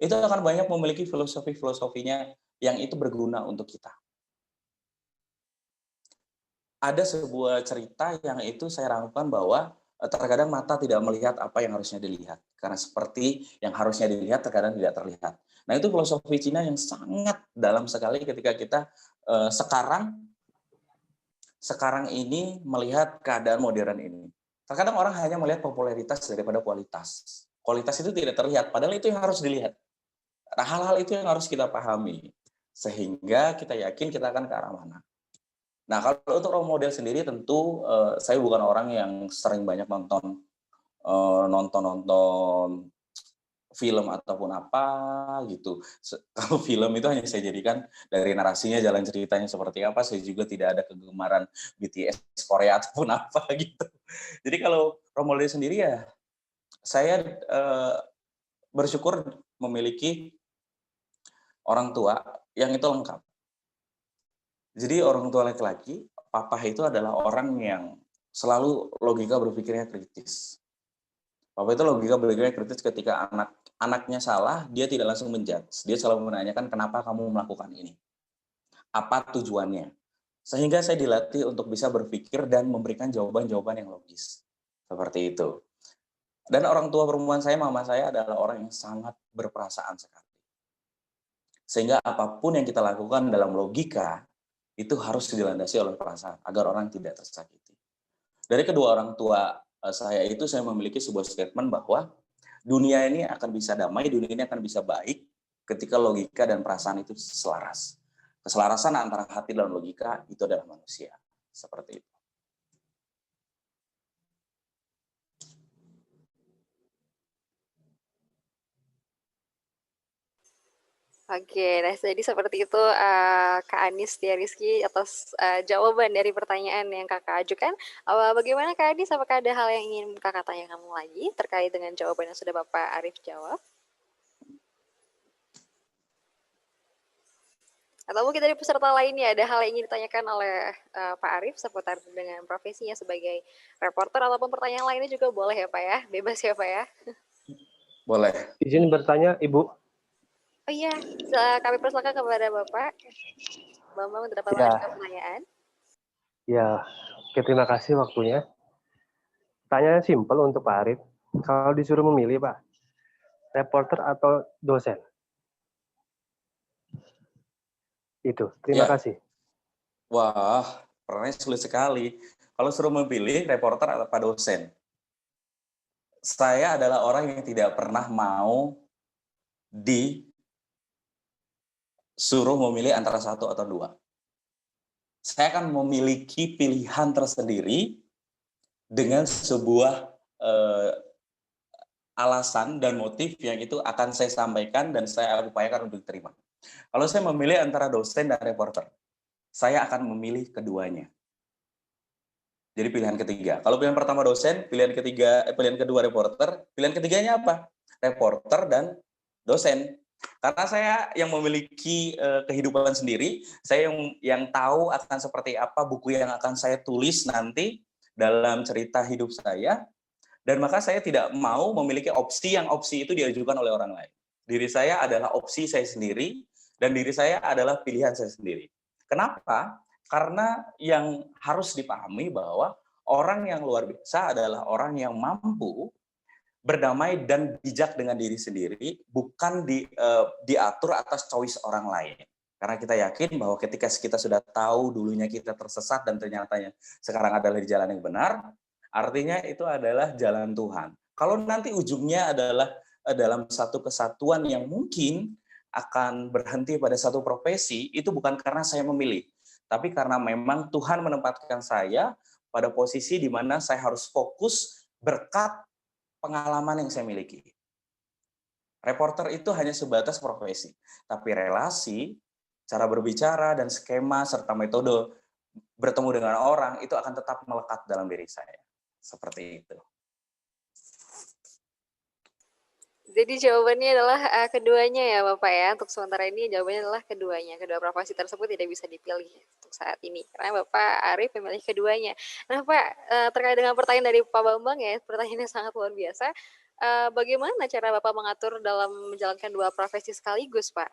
Itu akan banyak memiliki filosofi-filosofinya yang itu berguna untuk kita. Ada sebuah cerita yang itu saya rangkumkan bahwa terkadang mata tidak melihat apa yang harusnya dilihat. Karena seperti yang harusnya dilihat terkadang tidak terlihat. Nah itu filosofi Cina yang sangat dalam sekali ketika kita sekarang ini melihat keadaan modern ini. Terkadang orang hanya melihat popularitas daripada kualitas. Kualitas itu tidak terlihat, padahal itu yang harus dilihat. Nah hal-hal itu yang harus kita pahami. Sehingga kita yakin kita akan ke arah mana. Nah, kalau untuk role model sendiri tentu saya bukan orang yang sering banyak nonton film ataupun apa gitu. Kalau film itu hanya saya jadikan dari narasinya, jalan ceritanya seperti apa, saya juga tidak ada kegemaran BTS Korea ataupun apa gitu. Jadi kalau role model sendiri ya, saya bersyukur memiliki orang tua yang itu lengkap. Jadi orang tua laki-laki, papa itu adalah orang yang selalu logika berpikirnya kritis. Papa itu logika berpikirnya kritis ketika anaknya salah, dia tidak langsung menjudge. Dia selalu menanyakan kenapa kamu melakukan ini. Apa tujuannya. Sehingga saya dilatih untuk bisa berpikir dan memberikan jawaban-jawaban yang logis. Seperti itu. Dan orang tua perempuan saya, mama saya adalah orang yang sangat berperasaan sekali. Sehingga apapun yang kita lakukan dalam logika, itu harus dilandasi oleh perasaan agar orang tidak tersakiti. Dari kedua orang tua saya itu saya memiliki sebuah statement bahwa dunia ini akan bisa damai, dunia ini akan bisa baik ketika logika dan perasaan itu selaras. Keselarasan antara hati dan logika itu adalah manusia. Seperti itu. Oke, nah jadi seperti itu Kak Anis Tia Rizky atas jawaban dari pertanyaan yang Kakak ajukan. Bagaimana Kak Anis, apakah ada hal yang ingin Kakak tanyakan lagi terkait dengan jawaban yang sudah Bapak Arif jawab? Atau mungkin dari peserta lainnya ada hal yang ingin ditanyakan oleh Pak Arif seputar dengan profesinya sebagai reporter ataupun pertanyaan lainnya juga boleh ya Pak ya, bebas ya Pak ya. Boleh. Izin bertanya Ibu. Oh iya, kami persilakan kepada Bapak Bambang untuk dapat mengajukan pertanyaan. Ya, oke, terima kasih waktunya. Pertanyaan simpel untuk Pak Arif. Kalau disuruh memilih Pak, reporter atau dosen? Itu, terima kasih. Wah, pertanyaannya sulit sekali. Kalau suruh memilih reporter atau dosen, saya adalah orang yang tidak pernah mau disuruh memilih antara satu atau dua. Saya akan memiliki pilihan tersendiri dengan sebuah alasan dan motif yang itu akan saya sampaikan dan saya upayakan untuk diterima. Kalau saya memilih antara dosen dan reporter, saya akan memilih keduanya. Jadi pilihan ketiga. Kalau pilihan pertama dosen, pilihan kedua reporter, pilihan ketiganya apa? Reporter dan dosen. Karena saya yang memiliki kehidupan sendiri, saya yang tahu akan seperti apa buku yang akan saya tulis nanti dalam cerita hidup saya, dan maka saya tidak mau memiliki opsi itu diajukan oleh orang lain. Diri saya adalah opsi saya sendiri, dan diri saya adalah pilihan saya sendiri. Kenapa? Karena yang harus dipahami bahwa orang yang luar biasa adalah orang yang mampu berdamai dan bijak dengan diri sendiri, bukan diatur atas choice orang lain. Karena kita yakin bahwa ketika kita sudah tahu dulunya kita tersesat dan ternyata sekarang adalah di jalan yang benar, artinya itu adalah jalan Tuhan. Kalau nanti ujungnya adalah dalam satu kesatuan yang mungkin akan berhenti pada satu profesi, itu bukan karena saya memilih, tapi karena memang Tuhan menempatkan saya pada posisi di mana saya harus fokus berkat pengalaman yang saya miliki. Reporter itu hanya sebatas profesi, tapi relasi, cara berbicara, dan skema serta metode bertemu dengan orang itu akan tetap melekat dalam diri saya. Seperti itu. Jadi jawabannya adalah keduanya ya Bapak ya. Untuk sementara ini jawabannya adalah keduanya. Kedua profesi tersebut tidak bisa dipilih untuk saat ini. Karena Bapak Arif memilih keduanya. Nah Pak, terkait dengan pertanyaan dari Pak Bambang ya, pertanyaannya sangat luar biasa. Bagaimana cara Bapak mengatur dalam menjalankan dua profesi sekaligus Pak?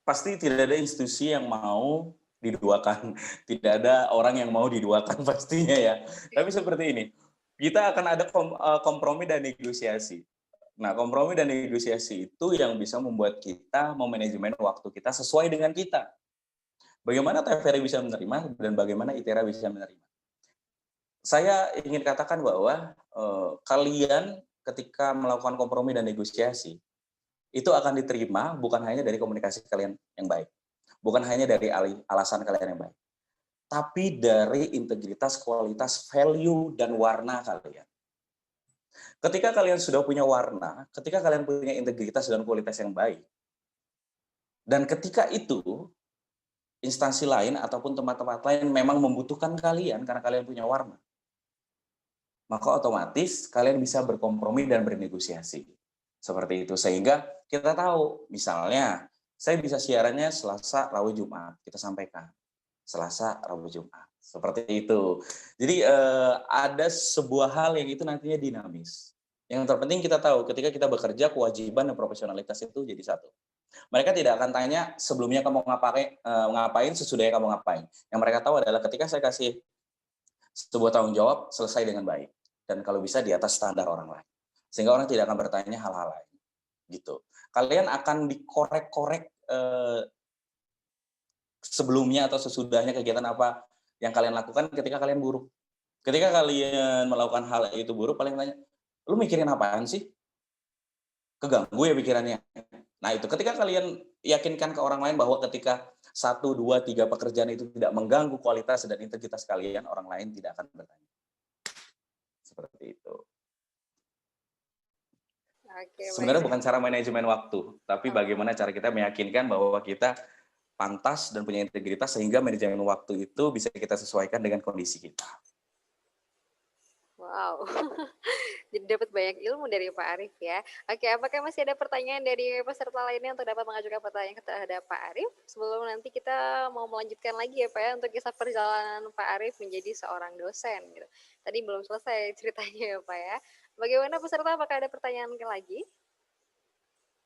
Pasti tidak ada institusi yang mau diduakan. Tidak ada orang yang mau diduakan pastinya ya. Tapi seperti ini, kita akan ada kompromi dan negosiasi. Nah, kompromi dan negosiasi itu yang bisa membuat kita memanajemen waktu kita sesuai dengan kita. Bagaimana TVRI bisa menerima dan bagaimana ITERA bisa menerima. Saya ingin katakan bahwa kalian ketika melakukan kompromi dan negosiasi, itu akan diterima bukan hanya dari komunikasi kalian yang baik, bukan hanya dari alasan kalian yang baik, tapi dari integritas, kualitas, value, dan warna kalian. Ketika kalian sudah punya warna, ketika kalian punya integritas dan kualitas yang baik, dan ketika itu instansi lain ataupun tempat-tempat lain memang membutuhkan kalian karena kalian punya warna, maka otomatis kalian bisa berkompromi dan bernegosiasi. Seperti itu, sehingga kita tahu, misalnya, saya bisa siarannya Selasa, Rabu, Jumat, kita sampaikan. Selasa, Rabu, Jumat. Seperti itu. Jadi ada sebuah hal yang itu nantinya dinamis. Yang terpenting kita tahu, ketika kita bekerja, kewajiban dan profesionalitas itu jadi satu. Mereka tidak akan tanya sebelumnya kamu ngapain, sesudahnya kamu ngapain. Yang mereka tahu adalah ketika saya kasih sebuah tanggung jawab, selesai dengan baik. Dan kalau bisa di atas standar orang lain. Sehingga orang tidak akan bertanya hal-hal lain. Gitu. Kalian akan dikorek-korek sebelumnya atau sesudahnya kegiatan apa yang kalian lakukan ketika kalian buruk. Ketika kalian melakukan hal itu buruk, paling tanya, lu mikirin apaan sih? Keganggu ya pikirannya. Nah itu, ketika kalian yakinkan ke orang lain bahwa ketika 1, 2, 3 pekerjaan itu tidak mengganggu kualitas dan integritas kalian, orang lain tidak akan bertanya. Seperti itu. Oke, Sebenarnya baik. bukan cara manajemen waktu, tapi bagaimana cara kita meyakinkan bahwa kita pantas dan punya integritas sehingga manajemen waktu itu bisa kita sesuaikan dengan kondisi kita. Wow, jadi dapat banyak ilmu dari Pak Arif ya. Oke, apakah masih ada pertanyaan dari peserta lainnya untuk dapat mengajukan pertanyaan terhadap Pak Arif? Sebelum nanti kita mau melanjutkan lagi ya Pak ya, untuk kisah perjalanan Pak Arif menjadi seorang dosen gitu. Tadi belum selesai ceritanya ya Pak ya. Bagaimana peserta, apakah ada pertanyaan lagi?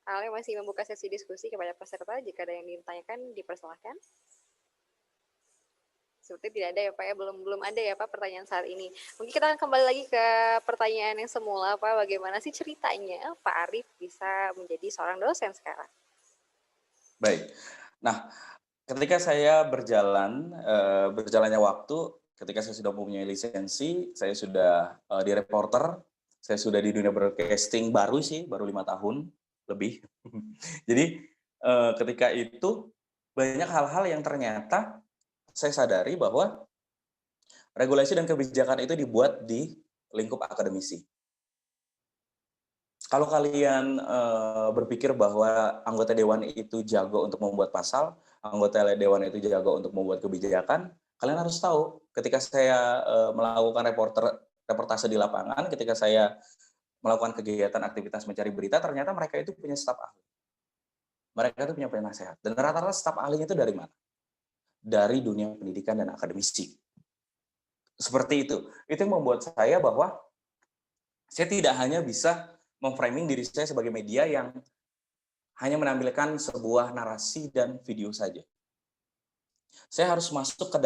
Ale masih membuka sesi diskusi kepada peserta, jika ada yang ditanyakan dipersilahkan. Seperti tidak ada ya Pak ya, belum ada ya Pak pertanyaan saat ini. Mungkin kita akan kembali lagi ke pertanyaan yang semula Pak, bagaimana sih ceritanya Pak Arif bisa menjadi seorang dosen sekarang? Baik, nah ketika saya berjalannya waktu, ketika saya sudah mempunyai lisensi, saya sudah di reporter, saya sudah di dunia broadcasting baru 5 tahun lebih. Jadi ketika itu banyak hal-hal yang ternyata saya sadari bahwa regulasi dan kebijakan itu dibuat di lingkup akademisi. Kalau kalian berpikir bahwa anggota dewan itu jago untuk membuat pasal, anggota dewan itu jago untuk membuat kebijakan, kalian harus tahu ketika saya melakukan reportase di lapangan, ketika saya melakukan kegiatan aktivitas mencari berita, ternyata mereka itu punya staf ahli. Mereka itu punya penasehat. Dan rata-rata staf ahlinya itu dari mana? Dari dunia pendidikan dan akademisi. Seperti itu. Itu yang membuat saya bahwa saya tidak hanya bisa memframing diri saya sebagai media yang hanya menampilkan sebuah narasi dan video saja. Saya harus masuk ke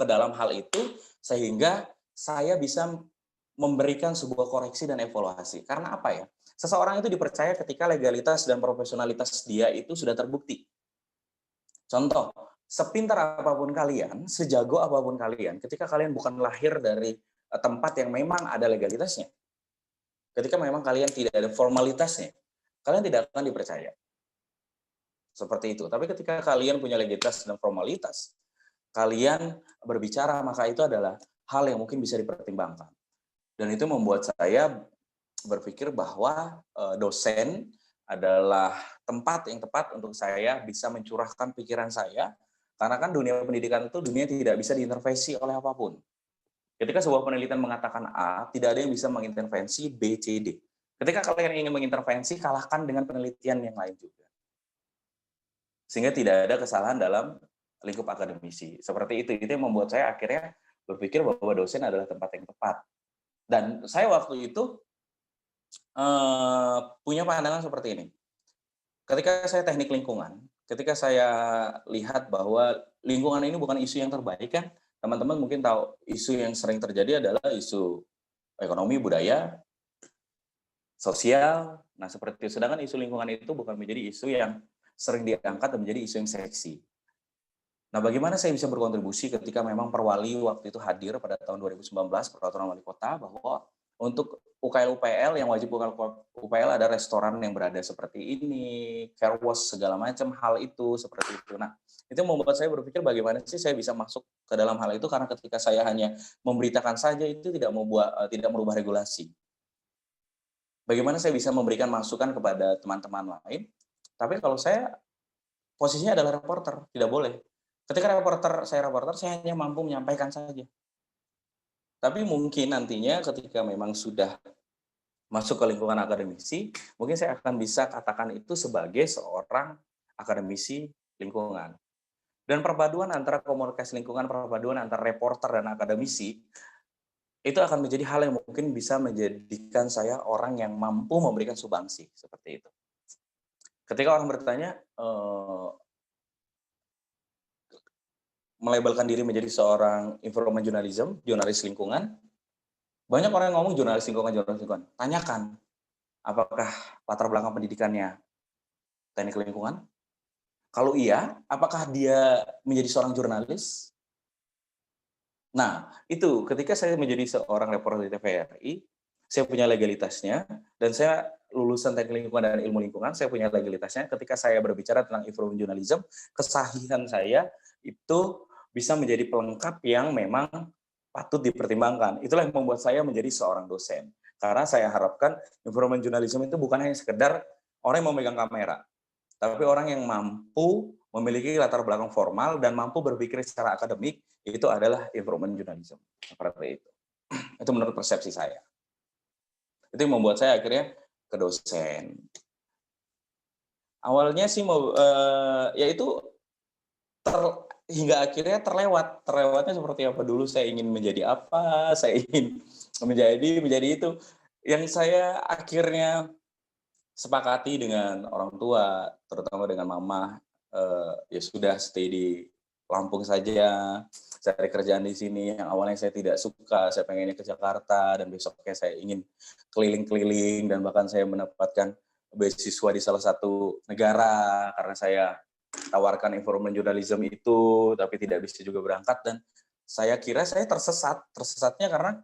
dalam hal itu sehingga saya bisa memberikan sebuah koreksi dan evaluasi. Karena apa ya? Seseorang itu dipercaya ketika legalitas dan profesionalitas dia itu sudah terbukti. Contoh, sepintar apapun kalian, sejago apapun kalian, ketika kalian bukan lahir dari tempat yang memang ada legalitasnya. Ketika memang kalian tidak ada formalitasnya, kalian tidak akan dipercaya. Seperti itu. Tapi ketika kalian punya legalitas dan formalitas, kalian berbicara, maka itu adalah hal yang mungkin bisa dipertimbangkan. Dan itu membuat saya berpikir bahwa dosen adalah tempat yang tepat untuk saya bisa mencurahkan pikiran saya, karena kan dunia pendidikan itu dunia tidak bisa diintervensi oleh apapun. Ketika sebuah penelitian mengatakan A, tidak ada yang bisa mengintervensi B, C, D. Ketika kalian ingin mengintervensi, kalahkan dengan penelitian yang lain juga. Sehingga tidak ada kesalahan dalam lingkup akademisi. Seperti itu yang membuat saya akhirnya berpikir bahwa dosen adalah tempat yang tepat. Dan saya waktu itu punya pandangan seperti ini. Ketika saya teknik lingkungan, ketika saya lihat bahwa lingkungan ini bukan isu yang terbaik kan, teman-teman mungkin tahu isu yang sering terjadi adalah isu ekonomi, budaya, sosial. Nah, seperti itu. Sedangkan isu lingkungan itu bukan menjadi isu yang sering diangkat dan menjadi isu yang seksi. Nah, bagaimana saya bisa berkontribusi ketika memang Perwali waktu itu hadir pada tahun 2019, Peraturan Wali Kota, bahwa untuk UKL-UPL yang wajib UKL ada restoran yang berada seperti ini, care wash, segala macam hal itu, seperti itu. Nah, itu membuat saya berpikir bagaimana sih saya bisa masuk ke dalam hal itu, karena ketika saya hanya memberitakan saja itu tidak merubah regulasi. Bagaimana saya bisa memberikan masukan kepada teman-teman lain, tapi kalau saya posisinya adalah reporter, tidak boleh. Ketika saya reporter, saya hanya mampu menyampaikan saja. Tapi mungkin nantinya ketika memang sudah masuk ke lingkungan akademisi, mungkin saya akan bisa katakan itu sebagai seorang akademisi lingkungan. Dan perpaduan antara komunikasi lingkungan, perpaduan antara reporter dan akademisi, itu akan menjadi hal yang mungkin bisa menjadikan saya orang yang mampu memberikan sumbangsi, seperti itu. Ketika orang bertanya, melabelkan diri menjadi seorang environment journalism, jurnalis lingkungan, banyak orang yang ngomong jurnalis lingkungan. Tanyakan, apakah latar belakang pendidikannya teknik lingkungan? Kalau iya, apakah dia menjadi seorang jurnalis? Nah, itu ketika saya menjadi seorang reporter di TVRI, saya punya legalitasnya, dan saya lulusan teknik lingkungan dan ilmu lingkungan, saya punya legalitasnya. Ketika saya berbicara tentang environment journalism, kesahihan saya itu bisa menjadi pelengkap yang memang patut dipertimbangkan. Itulah yang membuat saya menjadi seorang dosen. Karena saya harapkan environment journalism itu bukan hanya sekedar orang yang memegang kamera, tapi orang yang mampu memiliki latar belakang formal dan mampu berpikir secara akademik, itu adalah environment journalism. Seperti itu. Itu menurut persepsi saya. Itu yang membuat saya akhirnya ke dosen. Awalnya sih ya itu hingga akhirnya terlewatnya seperti apa. Dulu saya ingin menjadi apa, saya ingin menjadi itu. Yang saya akhirnya sepakati dengan orang tua, terutama dengan mama, ya sudah stay di Lampung saja, cari kerjaan di sini. Yang awalnya saya tidak suka, saya pengennya ke Jakarta, dan besoknya saya ingin keliling-keliling, dan bahkan saya mendapatkan beasiswa di salah satu negara karena saya tawarkan environment journalism itu, tapi tidak bisa juga berangkat. Dan saya kira saya tersesatnya karena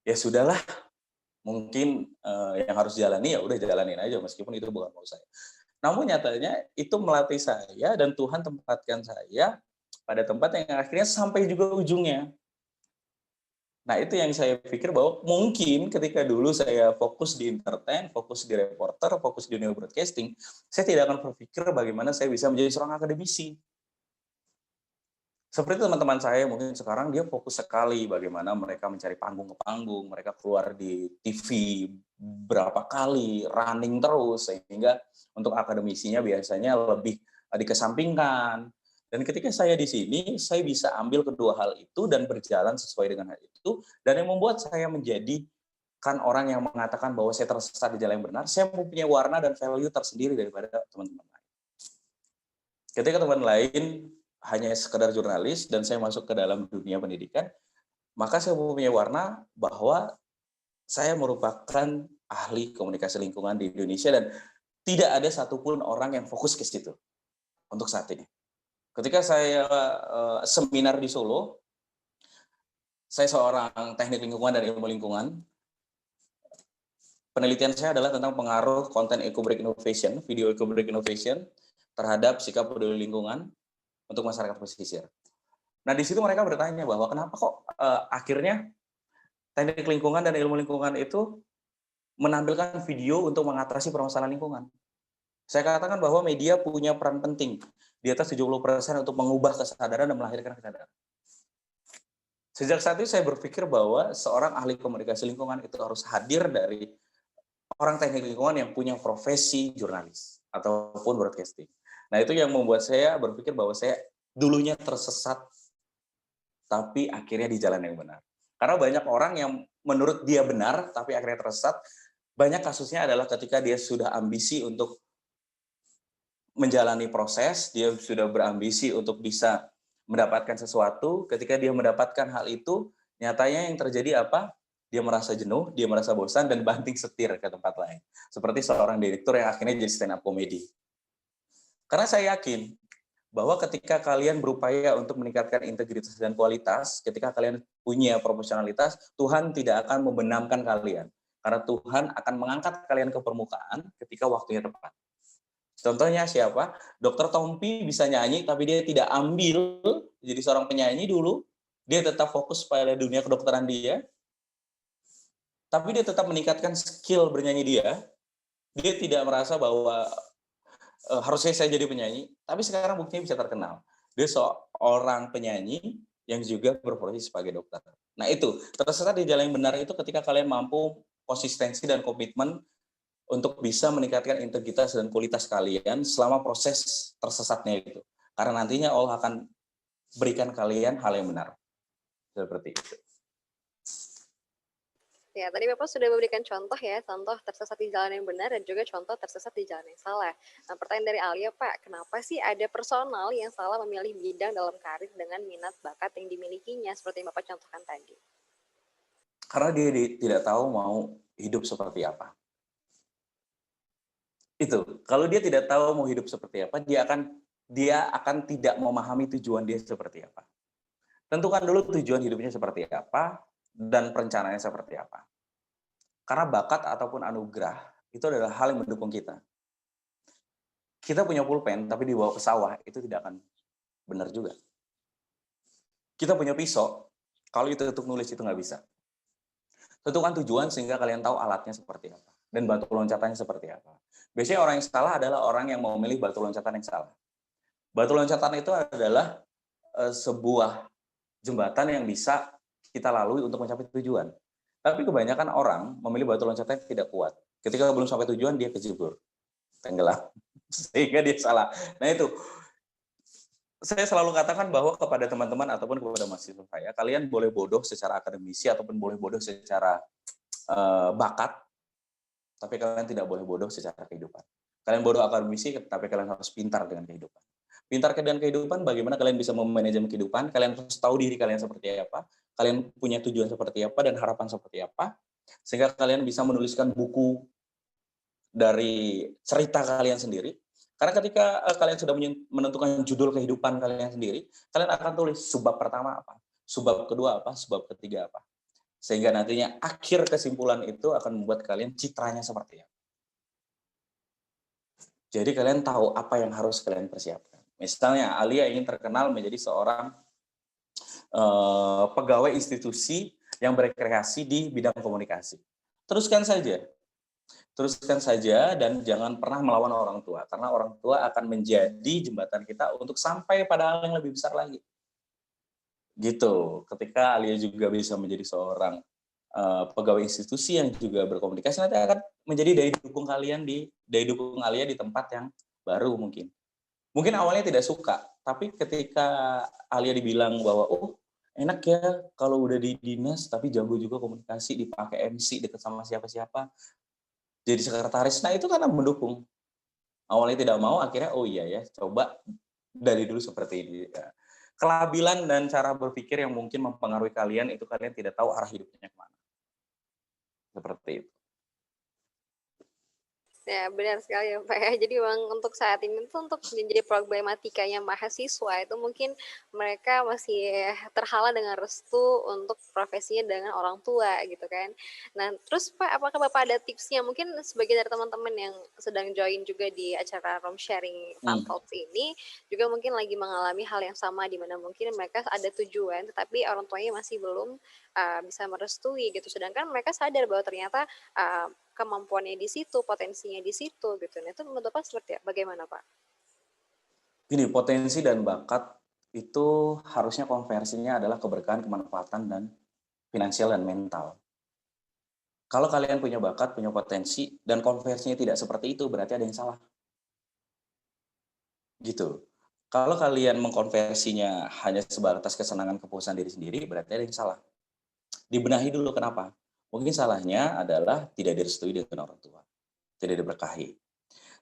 ya sudahlah, mungkin yang harus jalani ya udah jalanin aja, meskipun itu bukan mau saya. Namun nyatanya itu melatih saya, dan Tuhan tempatkan saya pada tempat yang akhirnya sampai juga ujungnya. Nah, itu yang saya pikir bahwa mungkin ketika dulu saya fokus di entertain, fokus di reporter, fokus di dunia broadcasting, saya tidak akan berpikir bagaimana saya bisa menjadi seorang akademisi. Seperti teman-teman saya mungkin sekarang dia fokus sekali bagaimana mereka mencari panggung ke panggung, mereka keluar di TV berapa kali, running terus, sehingga untuk akademisinya biasanya lebih dikesampingkan. Dan ketika saya di sini, saya bisa ambil kedua hal itu dan berjalan sesuai dengan hal itu, dan yang membuat saya menjadikan orang yang mengatakan bahwa saya tersesat di jalan yang benar, saya mempunyai warna dan value tersendiri daripada teman-teman lain. Ketika teman lain hanya sekedar jurnalis dan saya masuk ke dalam dunia pendidikan, maka saya mempunyai warna bahwa saya merupakan ahli komunikasi lingkungan di Indonesia, dan tidak ada satupun orang yang fokus ke situ untuk saat ini. Ketika saya seminar di Solo, saya seorang teknik lingkungan dan ilmu lingkungan. Penelitian saya adalah tentang pengaruh konten eco-break innovation, video eco-break innovation terhadap sikap peduli lingkungan untuk masyarakat pesisir. Nah, di situ mereka bertanya bahwa kenapa kok akhirnya teknik lingkungan dan ilmu lingkungan itu menampilkan video untuk mengatasi permasalahan lingkungan. Saya katakan bahwa media punya peran penting di atas 70% untuk mengubah kesadaran dan melahirkan kesadaran. Sejak saat itu saya berpikir bahwa seorang ahli komunikasi lingkungan itu harus hadir dari orang teknik lingkungan yang punya profesi jurnalis ataupun broadcasting. Nah, itu yang membuat saya berpikir bahwa saya dulunya tersesat, tapi akhirnya di jalan yang benar. Karena banyak orang yang menurut dia benar, tapi akhirnya tersesat. Banyak kasusnya adalah ketika dia sudah ambisi untuk menjalani proses, dia sudah berambisi untuk bisa mendapatkan sesuatu, ketika dia mendapatkan hal itu, nyatanya yang terjadi apa? Dia merasa jenuh, dia merasa bosan, dan banting setir ke tempat lain. Seperti seorang direktur yang akhirnya jadi stand up comedy. Karena saya yakin bahwa ketika kalian berupaya untuk meningkatkan integritas dan kualitas, ketika kalian punya profesionalitas, Tuhan tidak akan membenamkan kalian. Karena Tuhan akan mengangkat kalian ke permukaan ketika waktunya tepat. Contohnya siapa? Dr. Tompi bisa nyanyi, tapi dia tidak ambil jadi seorang penyanyi dulu. Dia tetap fokus pada dunia kedokteran dia. Tapi dia tetap meningkatkan skill bernyanyi dia. Dia tidak merasa bahwa harusnya saya jadi penyanyi. Tapi sekarang buktinya bisa terkenal. Dia seorang penyanyi yang juga berprofesi sebagai dokter. Nah itu, tersesat di jalan yang benar itu ketika kalian mampu konsistensi dan komitmen untuk bisa meningkatkan integritas dan kualitas kalian selama proses tersesatnya itu. Karena nantinya Allah akan berikan kalian hal yang benar. Seperti itu. Ya, tadi Bapak sudah memberikan contoh ya, contoh tersesat di jalan yang benar dan juga contoh tersesat di jalan yang salah. Nah, pertanyaan dari Alia, Pak, kenapa sih ada personal yang salah memilih bidang dalam karir dengan minat bakat yang dimilikinya, seperti yang Bapak contohkan tadi? Karena dia tidak tahu mau hidup seperti apa. Itu, kalau dia tidak tahu mau hidup seperti apa, dia akan tidak memahami tujuan dia seperti apa. Tentukan dulu tujuan hidupnya seperti apa dan perencanaannya seperti apa. Karena bakat ataupun anugerah itu adalah hal yang mendukung kita. Kita punya pulpen tapi dibawa ke sawah itu tidak akan benar juga. Kita punya pisau, kalau itu untuk nulis itu nggak bisa. Tentukan tujuan sehingga kalian tahu alatnya seperti apa dan batu loncatannya seperti apa. Biasanya orang yang salah adalah orang yang mau memilih batu loncatan yang salah. Batu loncatan itu adalah sebuah jembatan yang bisa kita lalui untuk mencapai tujuan. Tapi kebanyakan orang memilih batu loncatan yang tidak kuat. Ketika belum sampai tujuan, dia kejebur, tenggelam, sehingga dia salah. Nah itu, saya selalu katakan bahwa kepada teman-teman ataupun kepada mahasiswa saya, kalian boleh bodoh secara akademisi ataupun boleh bodoh secara bakat, tapi kalian tidak boleh bodoh secara kehidupan. Kalian bodoh akademisi, tapi kalian harus pintar dengan kehidupan. Pintar dengan kehidupan, bagaimana kalian bisa memanajemen kehidupan, kalian harus tahu diri kalian seperti apa, kalian punya tujuan seperti apa, dan harapan seperti apa, sehingga kalian bisa menuliskan buku dari cerita kalian sendiri. Karena ketika kalian sudah menentukan judul kehidupan kalian sendiri, kalian akan tulis sebab pertama apa, sebab kedua apa, sebab ketiga apa. Sehingga nantinya akhir kesimpulan itu akan membuat kalian citranya seperti apa. Jadi kalian tahu apa yang harus kalian persiapkan. Misalnya Alia ingin terkenal menjadi seorang pegawai institusi yang berkreasi di bidang komunikasi. Teruskan saja dan jangan pernah melawan orang tua, karena orang tua akan menjadi jembatan kita untuk sampai pada hal yang lebih besar lagi. Gitu. Ketika Alia juga bisa menjadi seorang pegawai institusi yang juga berkomunikasi, nanti akan menjadi daya dukung Alia di tempat yang baru mungkin. Mungkin awalnya tidak suka, tapi ketika Alia dibilang bahwa enak ya kalau udah di dinas tapi jago juga komunikasi, dipakai MC dekat sama siapa-siapa, jadi sekretaris, nah itu karena mendukung. Awalnya tidak mau, akhirnya iya ya, coba dari dulu seperti ini. Kelabilan dan cara berpikir yang mungkin mempengaruhi kalian itu kalian tidak tahu arah hidupnya kemana. Seperti itu. Ya, benar sekali ya, Pak, ya. Jadi memang untuk saat ini tuh untuk menjadi problematikanya mahasiswa itu mungkin mereka masih terhalang dengan restu untuk profesinya dengan orang tua gitu kan. Nah, terus Pak, apakah Bapak ada tipsnya? Mungkin sebagian dari teman-teman yang sedang join juga di acara Room Sharing Fun Hmm. Talks ini juga mungkin lagi mengalami hal yang sama di mana mungkin mereka ada tujuan tetapi orang tuanya masih belum bisa merestui gitu. Sedangkan mereka sadar bahwa ternyata kemampuannya di situ, potensinya di situ gitu. Nah, itu menurut Bapak seperti bagaimana, Pak? Gini, potensi dan bakat itu harusnya konversinya adalah keberkahan, kemanfaatan, dan finansial dan mental. Kalau kalian punya bakat, punya potensi, dan konversinya tidak seperti itu, berarti ada yang salah. Gitu. Kalau kalian mengkonversinya hanya sebatas kesenangan kepuasan diri sendiri, berarti ada yang salah. Dibenahi dulu kenapa. Mungkin salahnya adalah tidak direstui dengan orang tua, tidak diberkahi.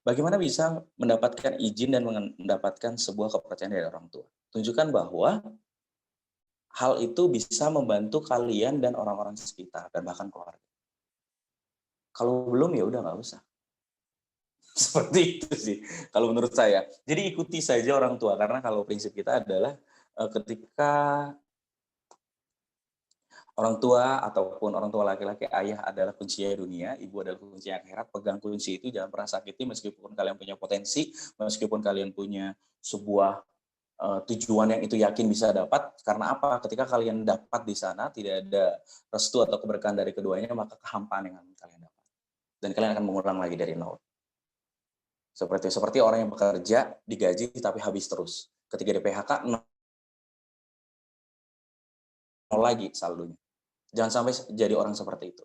Bagaimana bisa mendapatkan izin dan mendapatkan sebuah kepercayaan dari orang tua? Tunjukkan bahwa hal itu bisa membantu kalian dan orang-orang sekitar dan bahkan keluarga. Kalau belum ya udah nggak usah. Seperti itu sih kalau menurut saya. Jadi ikuti saja orang tua karena kalau prinsip kita adalah ketika orang tua ataupun orang tua laki-laki, ayah adalah kunci dunia, ibu adalah kunci akhirat, pegang kunci itu jangan pernah sakiti meskipun kalian punya potensi, meskipun kalian punya sebuah tujuan yang itu yakin bisa dapat, karena apa? Ketika kalian dapat di sana, tidak ada restu atau keberkahan dari keduanya, maka kehampaan yang akan kalian dapat. Dan kalian akan mengulang lagi dari nol. Seperti orang yang bekerja, digaji, tapi habis terus. Ketika di PHK, nol lagi saldonya. Jangan sampai jadi orang seperti itu.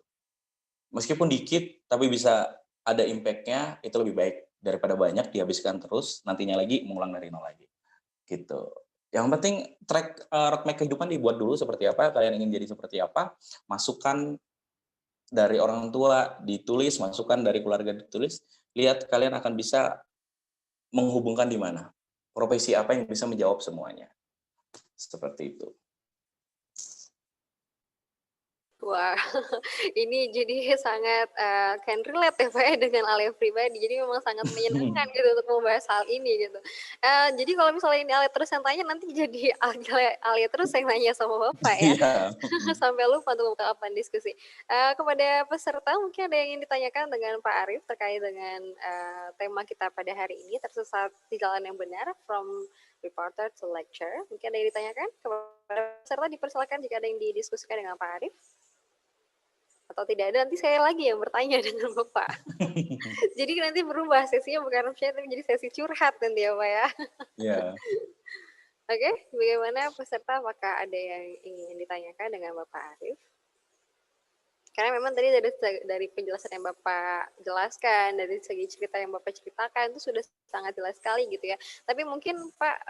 Meskipun dikit, tapi bisa ada impact-nya, itu lebih baik daripada banyak dihabiskan terus, nantinya lagi mengulang dari nol lagi. Gitu. Yang penting track roadmap kehidupan dibuat dulu seperti apa, kalian ingin jadi seperti apa, masukan dari orang tua ditulis, masukan dari keluarga ditulis, lihat kalian akan bisa menghubungkan di mana. Profesi apa yang bisa menjawab semuanya. Seperti itu. Wah, ini jadi sangat can relate ya Pak ya dengan Alia pribadi. Jadi memang sangat menyenangkan gitu untuk membahas hal ini gitu. Jadi kalau misalnya ini Alia terus yang tanya nanti jadi Alia terus yang nanya sama Bapak ya. Iya. Sampai lupa untuk kapan diskusi. Kepada peserta mungkin ada yang ingin ditanyakan dengan Pak Arief terkait dengan tema kita pada hari ini, tersesat di jalan yang benar from reporter to lecturer. Mungkin ada yang ditanyakan kepada peserta, dipersilakan jika ada yang didiskusikan dengan Pak Arief. Atau tidak ada, nanti saya lagi yang bertanya dengan Bapak. Jadi nanti berubah sesinya bukan room sharing, tapi jadi sesi curhat nanti ya Pak ya. Iya. Oke, bagaimana peserta, apakah ada yang ingin ditanyakan dengan Bapak Arief? Karena memang tadi dari penjelasan yang Bapak jelaskan, dari segi cerita yang Bapak ceritakan itu sudah sangat jelas sekali gitu ya. Tapi mungkin Pak,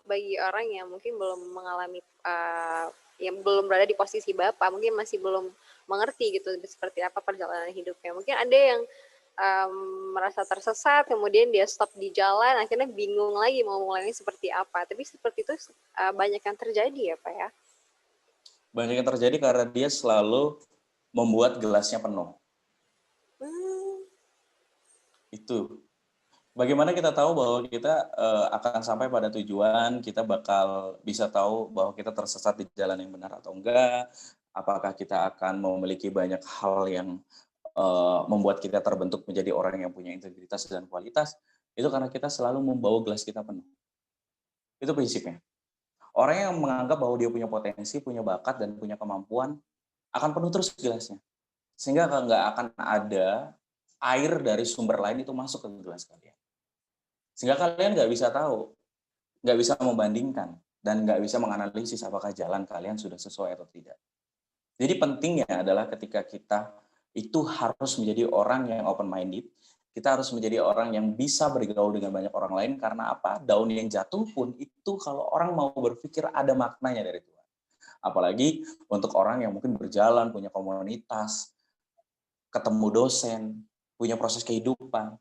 bagi orang yang mungkin belum mengalami, yang belum berada di posisi Bapak, mungkin masih belum mengerti gitu seperti apa perjalanan hidupnya. Mungkin ada yang merasa tersesat, kemudian dia stop di jalan, akhirnya bingung lagi mau mulainya seperti apa. Tapi seperti itu banyak yang terjadi ya Pak ya? Banyak yang terjadi karena dia selalu membuat gelasnya penuh. Itu. Bagaimana kita tahu bahwa kita akan sampai pada tujuan, kita bakal bisa tahu bahwa kita tersesat di jalan yang benar atau enggak, apakah kita akan memiliki banyak hal yang membuat kita terbentuk menjadi orang yang punya integritas dan kualitas, itu karena kita selalu membawa gelas kita penuh. Itu prinsipnya. Orang yang menganggap bahwa dia punya potensi, punya bakat, dan punya kemampuan, akan penuh terus gelasnya. Sehingga nggak akan ada air dari sumber lain itu masuk ke gelas kalian. Sehingga kalian nggak bisa tahu, nggak bisa membandingkan, dan nggak bisa menganalisis apakah jalan kalian sudah sesuai atau tidak. Jadi pentingnya adalah ketika kita itu harus menjadi orang yang open-minded, kita harus menjadi orang yang bisa bergaul dengan banyak orang lain, karena apa? Daun yang jatuh pun itu kalau orang mau berpikir ada maknanya dari Tuhan. Apalagi untuk orang yang mungkin berjalan, punya komunitas, ketemu dosen, punya proses kehidupan.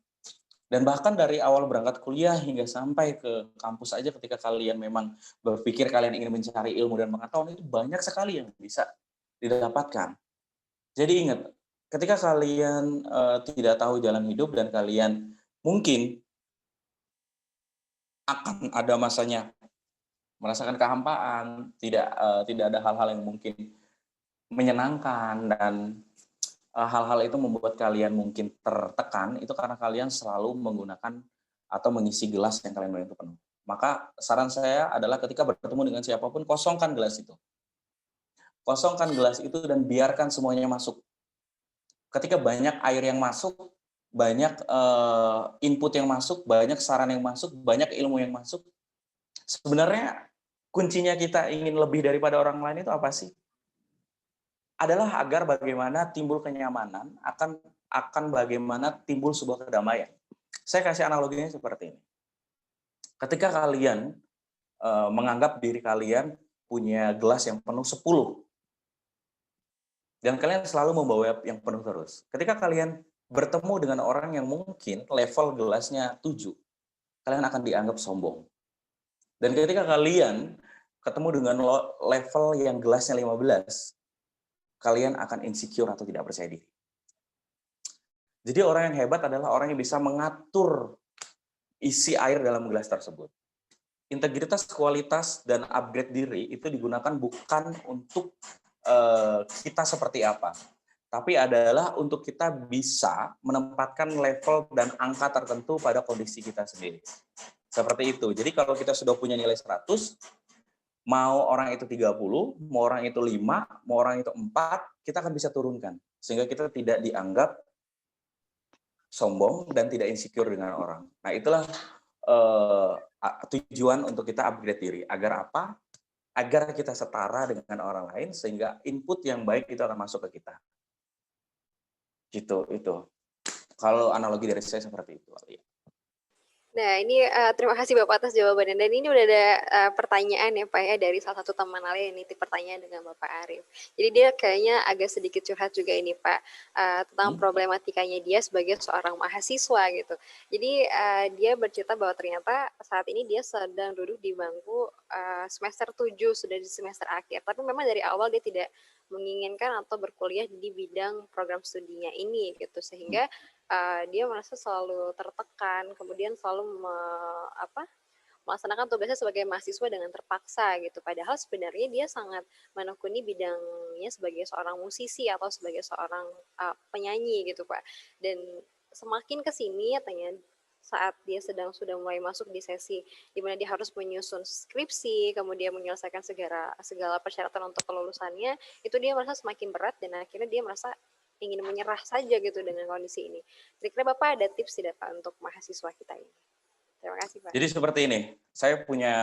Dan bahkan dari awal berangkat kuliah hingga sampai ke kampus aja ketika kalian memang berpikir kalian ingin mencari ilmu dan pengetahuan, itu banyak sekali yang bisa didapatkan. Jadi ingat, ketika kalian tidak tahu jalan hidup dan kalian mungkin akan ada masanya merasakan kehampaan, tidak ada hal-hal yang mungkin menyenangkan, dan hal-hal itu membuat kalian mungkin tertekan, itu karena kalian selalu menggunakan atau mengisi gelas yang kalian miliki penuh. Maka saran saya adalah ketika bertemu dengan siapapun, kosongkan gelas itu. Kosongkan gelas itu dan biarkan semuanya masuk. Ketika banyak air yang masuk, banyak input yang masuk, banyak saran yang masuk, banyak ilmu yang masuk, sebenarnya kuncinya kita ingin lebih daripada orang lain itu apa sih? Adalah agar bagaimana timbul kenyamanan, akan bagaimana timbul sebuah kedamaian. Saya kasih analoginya seperti ini. Ketika kalian menganggap diri kalian punya gelas yang penuh 10, dan kalian selalu membawa yang penuh terus. Ketika kalian bertemu dengan orang yang mungkin level gelasnya 7, kalian akan dianggap sombong. Dan ketika kalian ketemu dengan level yang gelasnya 15, kalian akan insecure atau tidak percaya diri. Jadi orang yang hebat adalah orang yang bisa mengatur isi air dalam gelas tersebut. Integritas, kualitas, dan upgrade diri itu digunakan bukan untuk kita seperti apa, tapi adalah untuk kita bisa menempatkan level dan angka tertentu pada kondisi kita sendiri. Seperti itu. Jadi kalau kita sudah punya nilai 100, mau orang itu 30, mau orang itu 5, mau orang itu 4, kita akan bisa turunkan. Sehingga kita tidak dianggap sombong dan tidak insecure dengan orang. Nah, itulah tujuan untuk kita upgrade diri. Agar apa? Agar kita setara dengan orang lain, sehingga input yang baik itu akan masuk ke kita. Gitu, itu. Kalau analogi dari saya seperti itu. Nah, ini terima kasih Bapak atas jawabannya. Dan ini udah ada pertanyaan ya Pak ya dari salah satu teman Alia yang nitip pertanyaan dengan Bapak Arif. Jadi dia kayaknya agak sedikit curhat juga ini Pak, tentang problematikanya dia sebagai seorang mahasiswa gitu. Jadi dia bercerita bahwa ternyata saat ini dia sedang duduk di bangku semester 7, sudah di semester akhir. Tapi memang dari awal dia tidak menginginkan atau berkuliah di bidang program studinya ini gitu, sehingga dia merasa selalu tertekan, kemudian selalu melaksanakan tugasnya sebagai mahasiswa dengan terpaksa gitu. Padahal sebenarnya dia sangat menekuni bidangnya sebagai seorang musisi atau sebagai seorang penyanyi gitu Pak. Dan semakin ke sini katanya saat dia sudah mulai masuk di sesi di mana dia harus menyusun skripsi, kemudian menyelesaikan segala persyaratan untuk kelulusannya, itu dia merasa semakin berat dan akhirnya dia merasa ingin menyerah saja gitu dengan kondisi ini. Kira-kira Bapak ada tips tidak Pak untuk mahasiswa kita ini? Terima kasih Pak. Jadi seperti ini, saya punya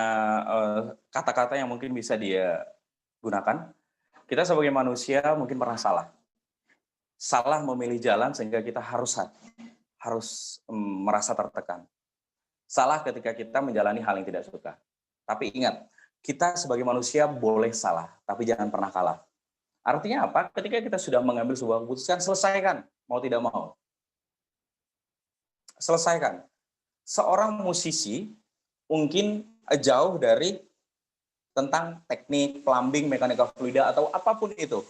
kata-kata yang mungkin bisa dia gunakan. Kita sebagai manusia mungkin pernah salah memilih jalan sehingga kita harus merasa tertekan. Salah ketika kita menjalani hal yang tidak suka. Tapi ingat, kita sebagai manusia boleh salah, tapi jangan pernah kalah. Artinya apa? Ketika kita sudah mengambil sebuah keputusan, selesaikan, mau tidak mau. Selesaikan. Seorang musisi mungkin jauh dari tentang teknik, plumbing, mekanika fluida, atau apapun itu.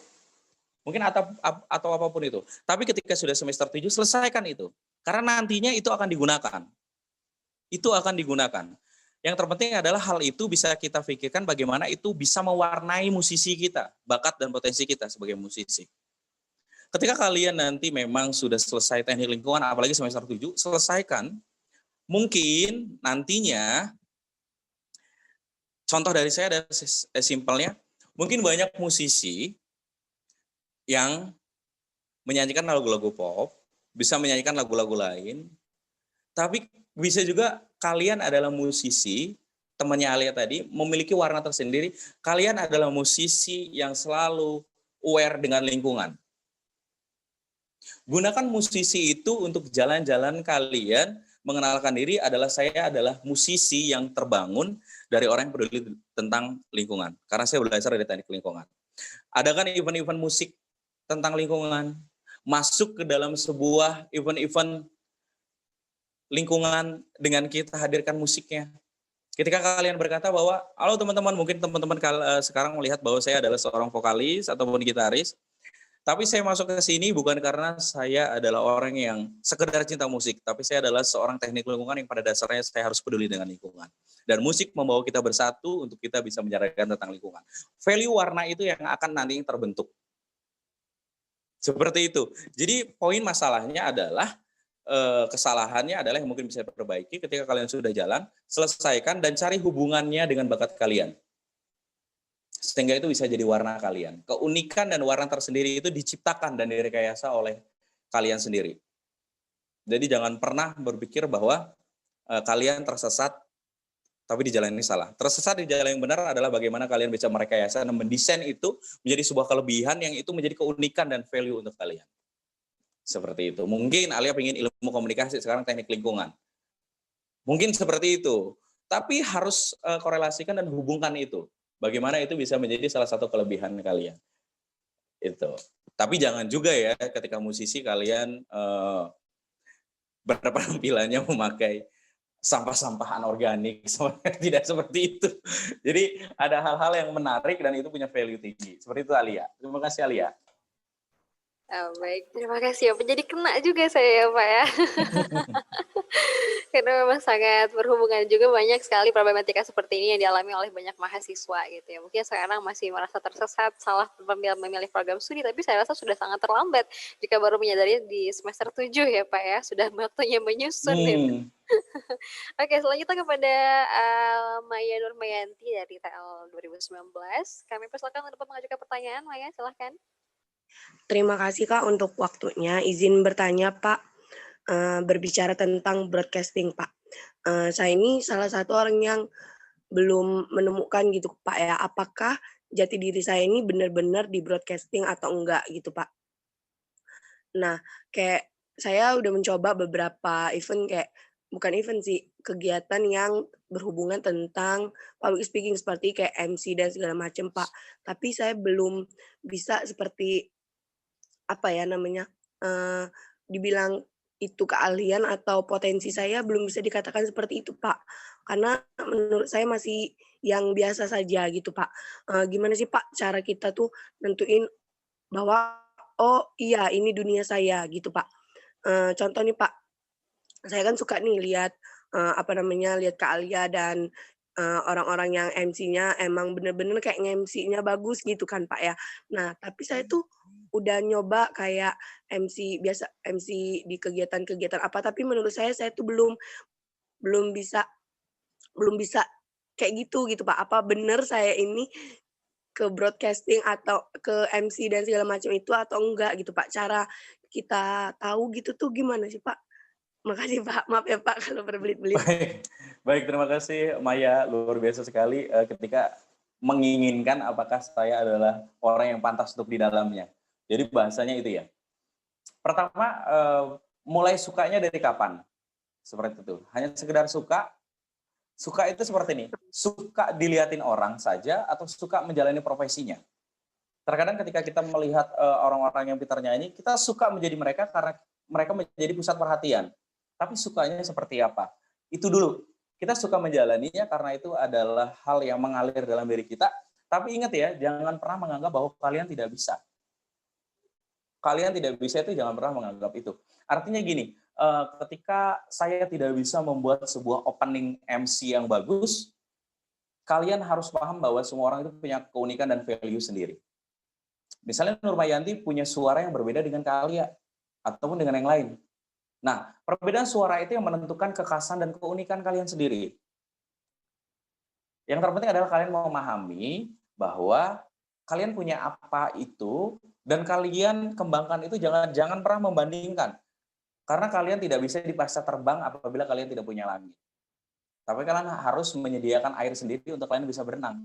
Mungkin atau apapun itu. Tapi ketika sudah semester 7, selesaikan itu. Karena nantinya itu akan digunakan. Itu akan digunakan. Yang terpenting adalah hal itu bisa kita pikirkan bagaimana itu bisa mewarnai musisi kita, bakat dan potensi kita sebagai musisi. Ketika kalian nanti memang sudah selesai teknik lingkungan, apalagi semester 7, selesaikan. Mungkin nantinya, contoh dari saya ada simpelnya, mungkin banyak musisi yang menyanyikan lagu-lagu pop, bisa menyanyikan lagu-lagu lain, tapi bisa juga kalian adalah musisi, temannya Alia tadi, memiliki warna tersendiri. Kalian adalah musisi yang selalu aware dengan lingkungan. Gunakan musisi itu untuk jalan-jalan kalian, mengenalkan diri saya adalah musisi yang terbangun dari orang yang peduli tentang lingkungan. Karena saya belajar dari teknik lingkungan. Ada kan event-event musik tentang lingkungan, masuk ke dalam sebuah event-event lingkungan dengan kita hadirkan musiknya. Ketika kalian berkata bahwa, halo teman-teman, mungkin teman-teman sekarang melihat bahwa saya adalah seorang vokalis ataupun gitaris, Tapi saya masuk ke sini bukan karena saya adalah orang yang sekedar cinta musik, tapi saya adalah seorang teknik lingkungan yang pada dasarnya saya harus peduli dengan lingkungan. Dan musik membawa kita bersatu untuk kita bisa menyadarkan tentang lingkungan. Value warna itu yang akan nanti terbentuk. Seperti itu. Jadi poin masalahnya adalah kesalahannya adalah yang mungkin bisa diperbaiki ketika kalian sudah jalan, selesaikan dan cari hubungannya dengan bakat kalian. Sehingga itu bisa jadi warna kalian. Keunikan dan warna tersendiri itu diciptakan dan direkayasa oleh kalian sendiri. Jadi jangan pernah berpikir bahwa kalian tersesat tapi di jalan ini salah. Tersesat di jalan yang benar adalah bagaimana kalian bisa merekayasa dan mendesain itu menjadi sebuah kelebihan yang itu menjadi keunikan dan value untuk kalian. Seperti itu. Mungkin Alia ingin ilmu komunikasi, sekarang teknik lingkungan. Mungkin seperti itu. Tapi harus korelasikan dan hubungkan itu. Bagaimana itu bisa menjadi salah satu kelebihan kalian. Itu. Tapi jangan juga ya ketika musisi kalian berpenampilannya memakai sampah-sampahan organik. Tidak seperti itu. Jadi ada hal-hal yang menarik dan itu punya value tinggi. Seperti itu Alia. Terima kasih Alia. Baik, terima kasih ya. Jadi kena juga saya ya Pak ya. Karena memang sangat berhubungan juga, banyak sekali problematika seperti ini yang dialami oleh banyak mahasiswa gitu ya. Mungkin sekarang masih merasa tersesat, salah memilih program studi, tapi saya rasa sudah sangat terlambat jika baru menyadari di semester 7 ya Pak ya, sudah waktunya menyusun gitu. Oke, selanjutnya kepada Maya Nurmayanti dari TL 2019. Kami persilakan untuk mengajukan pertanyaan, Maya, silahkan. Terima kasih Kak untuk waktunya. Izin bertanya Pak, berbicara tentang broadcasting Pak. Saya ini salah satu orang yang belum menemukan gitu Pak ya, apakah jati diri saya ini benar-benar di broadcasting atau enggak gitu Pak. Nah, kayak saya udah mencoba beberapa event, kayak bukan event sih, kegiatan yang berhubungan tentang public speaking seperti kayak MC dan segala macam Pak. Tapi saya belum bisa seperti apa ya namanya, dibilang itu keahlian atau potensi saya belum bisa dikatakan seperti itu, Pak. Karena menurut saya masih yang biasa saja gitu, Pak. Gimana sih, Pak, cara kita tuh nentuin bahwa, "Oh iya ini dunia saya," gitu, Pak. Contoh nih, Pak, saya kan suka nih lihat, apa namanya, lihat Kak Alia dan, orang-orang yang MC-nya emang bener-bener kayak nge-MC-nya bagus gitu kan, Pak, ya. Nah, tapi saya tuh udah nyoba kayak MC biasa, MC di kegiatan-kegiatan apa, tapi menurut saya tuh belum bisa belum bisa kayak gitu Pak. Apa bener saya ini ke broadcasting atau ke MC dan segala macam itu atau enggak gitu, Pak. Cara kita tahu gitu tuh gimana sih, Pak? Makasih, Pak. Maaf ya, Pak, kalau berbelit-belit. Baik, terima kasih Maya, luar biasa sekali ketika menginginkan apakah saya adalah orang yang pantas untuk di dalamnya. Jadi bahasanya itu ya. Pertama, mulai sukanya dari kapan? Seperti itu. Hanya sekedar suka. Suka itu seperti ini. Suka dilihatin orang saja atau suka menjalani profesinya. Terkadang ketika kita melihat orang-orang yang pintar nyanyi, kita suka menjadi mereka karena mereka menjadi pusat perhatian. Tapi sukanya seperti apa? Itu dulu. Kita suka menjalaninya karena itu adalah hal yang mengalir dalam diri kita. Tapi ingat ya, jangan pernah menganggap bahwa kalian tidak bisa. Kalian tidak bisa itu jangan pernah menganggap itu. Artinya gini, ketika saya tidak bisa membuat sebuah opening MC yang bagus, kalian harus paham bahwa semua orang itu punya keunikan dan value sendiri. Misalnya Nurmayanti punya suara yang berbeda dengan Kak Alia, ataupun dengan yang lain. Nah, perbedaan suara itu yang menentukan kekhasan dan keunikan kalian sendiri. Yang terpenting adalah kalian memahami bahwa kalian punya apa itu, dan kalian kembangkan itu, jangan pernah membandingkan. Karena kalian tidak bisa dipaksa terbang apabila kalian tidak punya langit. Tapi kalian harus menyediakan air sendiri untuk kalian bisa berenang.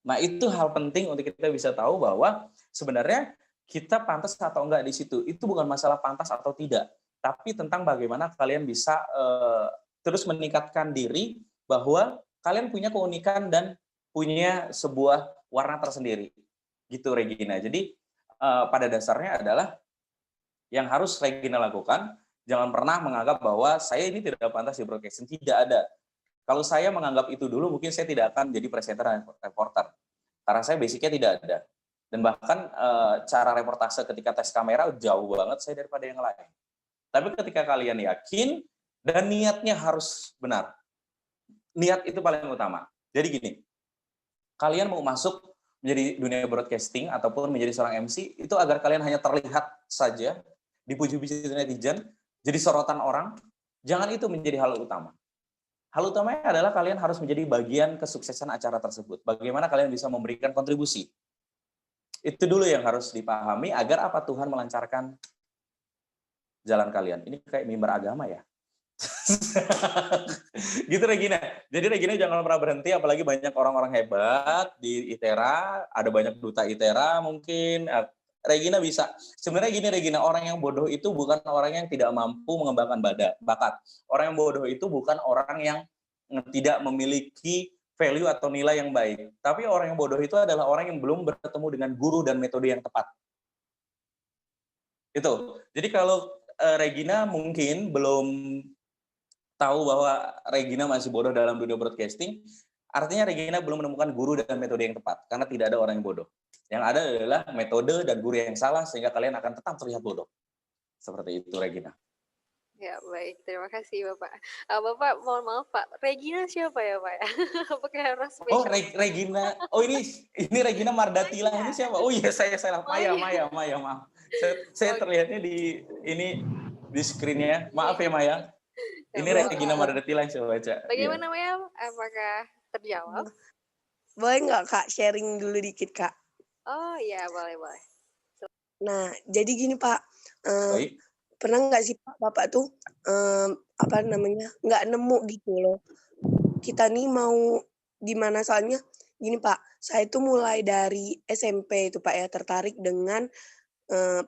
Nah, itu hal penting untuk kita bisa tahu bahwa sebenarnya kita pantas atau enggak di situ. Itu bukan masalah pantas atau tidak, tapi tentang bagaimana kalian bisa terus meningkatkan diri bahwa kalian punya keunikan dan punya sebuah warna tersendiri. Gitu Regina. Jadi pada dasarnya adalah yang harus Regina lakukan, jangan pernah menganggap bahwa saya ini tidak pantas di broadcasting. Tidak ada. Kalau saya menganggap itu dulu, mungkin saya tidak akan jadi presenter dan reporter. Karena saya basicnya tidak ada. Dan bahkan cara reportase ketika tes kamera jauh banget saya daripada yang lain. Tapi ketika kalian yakin dan niatnya harus benar. Niat itu paling utama. Jadi gini, kalian mau masuk menjadi dunia broadcasting ataupun menjadi seorang MC, itu agar kalian hanya terlihat saja, dipuji-puji netizen, jadi sorotan orang, jangan itu menjadi hal utama. Hal utamanya adalah kalian harus menjadi bagian kesuksesan acara tersebut. Bagaimana kalian bisa memberikan kontribusi. Itu dulu yang harus dipahami agar apa Tuhan melancarkan jalan kalian. Ini kayak mimbar agama ya. Gitu Regina. Jadi Regina jangan pernah berhenti, apalagi banyak orang-orang hebat di ITERA, ada banyak duta ITERA mungkin. Regina bisa. Sebenarnya gini Regina, orang yang bodoh itu bukan orang yang tidak mampu mengembangkan bakat. Orang yang bodoh itu bukan orang yang tidak memiliki value atau nilai yang baik. Tapi orang yang bodoh itu adalah orang yang belum bertemu dengan guru dan metode yang tepat. Itu. Jadi kalau Regina mungkin belum tahu bahwa Regina masih bodoh dalam dunia broadcasting, artinya Regina belum menemukan guru dan metode yang tepat, karena tidak ada orang yang bodoh. Yang ada adalah metode dan guru yang salah, sehingga kalian akan tetap terlihat bodoh. Seperti itu, Regina. Ya, baik. Terima kasih, Bapak. Bapak, mohon maaf, Pak. Regina siapa ya, Pak? Apakah harus Oh, spesial? Regina. Oh, ini Regina Mardatila. Ini siapa? Oh iya, saya salah. Maya, maaf. Saya terlihatnya di screen-nya. Maaf ya, Maya. Ini Regina Mardatila yang saya baca. Bagaimana, Maya? Apakah terjawab? Boleh nggak Kak sharing dulu dikit Kak? Oh iya, boleh. Nah, jadi gini Pak, Baik. pernah nggak sih Pak Bapak tuh nggak nemu gitu loh. Kita nih mau gimana, soalnya gini Pak, saya tuh mulai dari SMP itu Pak ya, tertarik dengan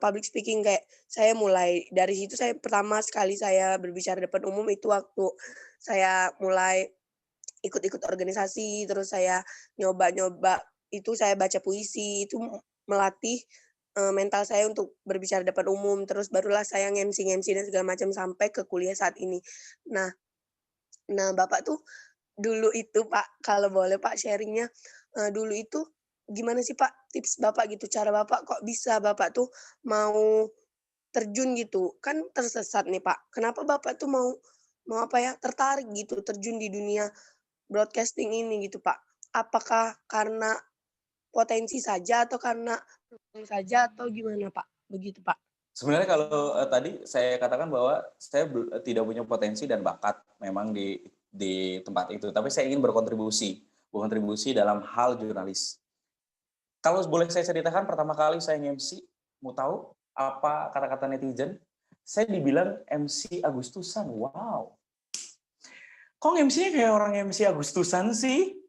public speaking. Kayak saya mulai dari situ, saya pertama sekali saya berbicara depan umum itu waktu saya mulai ikut-ikut organisasi, terus saya nyoba-nyoba itu, saya baca puisi, itu melatih mental saya untuk berbicara depan umum, terus barulah saya nge-MC dan segala macam sampai ke kuliah saat ini. Nah Bapak tuh dulu itu Pak, kalau boleh Pak sharing-nya, dulu itu gimana sih Pak tips Bapak gitu, cara Bapak kok bisa Bapak tuh mau terjun gitu, kan tersesat nih Pak, kenapa Bapak tuh mau tertarik gitu terjun di dunia broadcasting ini gitu Pak? Apakah karena potensi saja atau karena saja atau gimana Pak? Begitu Pak. Sebenarnya kalau tadi saya katakan bahwa saya tidak punya potensi dan bakat memang di tempat itu, tapi saya ingin berkontribusi dalam hal jurnalis. Kalau boleh saya ceritakan, pertama kali saya MC, mau tahu apa kata-kata netizen? Saya dibilang MC Agustusan. Wow. Kok MC-nya kayak orang MC Agustusan sih?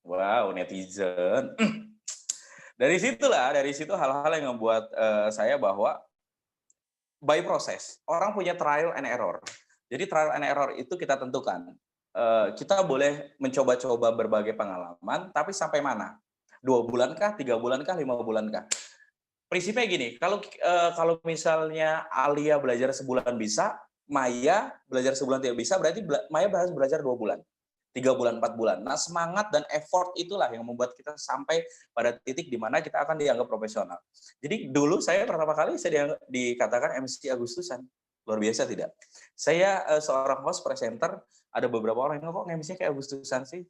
Wow, netizen. Dari situ hal-hal yang membuat saya bahwa by proses, orang punya trial and error. Jadi trial and error itu kita tentukan. Kita boleh mencoba-coba berbagai pengalaman, tapi sampai mana? 2 bulankah, 3 bulankah, 5 bulankah? Prinsipnya gini, kalau misalnya Alia belajar sebulan bisa, Maya belajar sebulan tidak bisa, berarti Maya harus belajar 2 bulan. 3 bulan, 4 bulan. Nah, semangat dan effort itulah yang membuat kita sampai pada titik di mana kita akan dianggap profesional. Jadi dulu saya pertama kali saya dikatakan MC Agustusan. Luar biasa tidak? Saya seorang host presenter, ada beberapa orang yang kok MC-nya kayak Agustusan sih?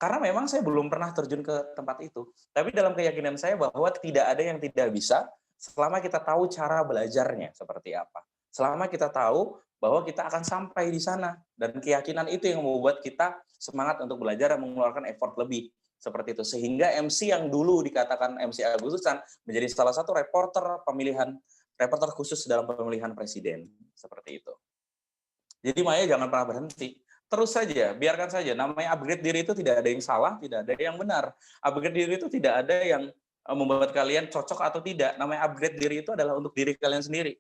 Karena memang saya belum pernah terjun ke tempat itu. Tapi dalam keyakinan saya bahwa tidak ada yang tidak bisa selama kita tahu cara belajarnya seperti apa. Selama kita tahu bahwa kita akan sampai di sana. Dan keyakinan itu yang membuat kita semangat untuk belajar dan mengeluarkan effort lebih. Seperti itu. Sehingga MC yang dulu dikatakan MC Agustusan menjadi salah satu reporter khusus dalam pemilihan presiden. Seperti itu. Jadi Maya jangan pernah berhenti. Terus saja, biarkan saja. Namanya upgrade diri itu tidak ada yang salah, tidak ada yang benar. Upgrade diri itu tidak ada yang membuat kalian cocok atau tidak. Namanya upgrade diri itu adalah untuk diri kalian sendiri.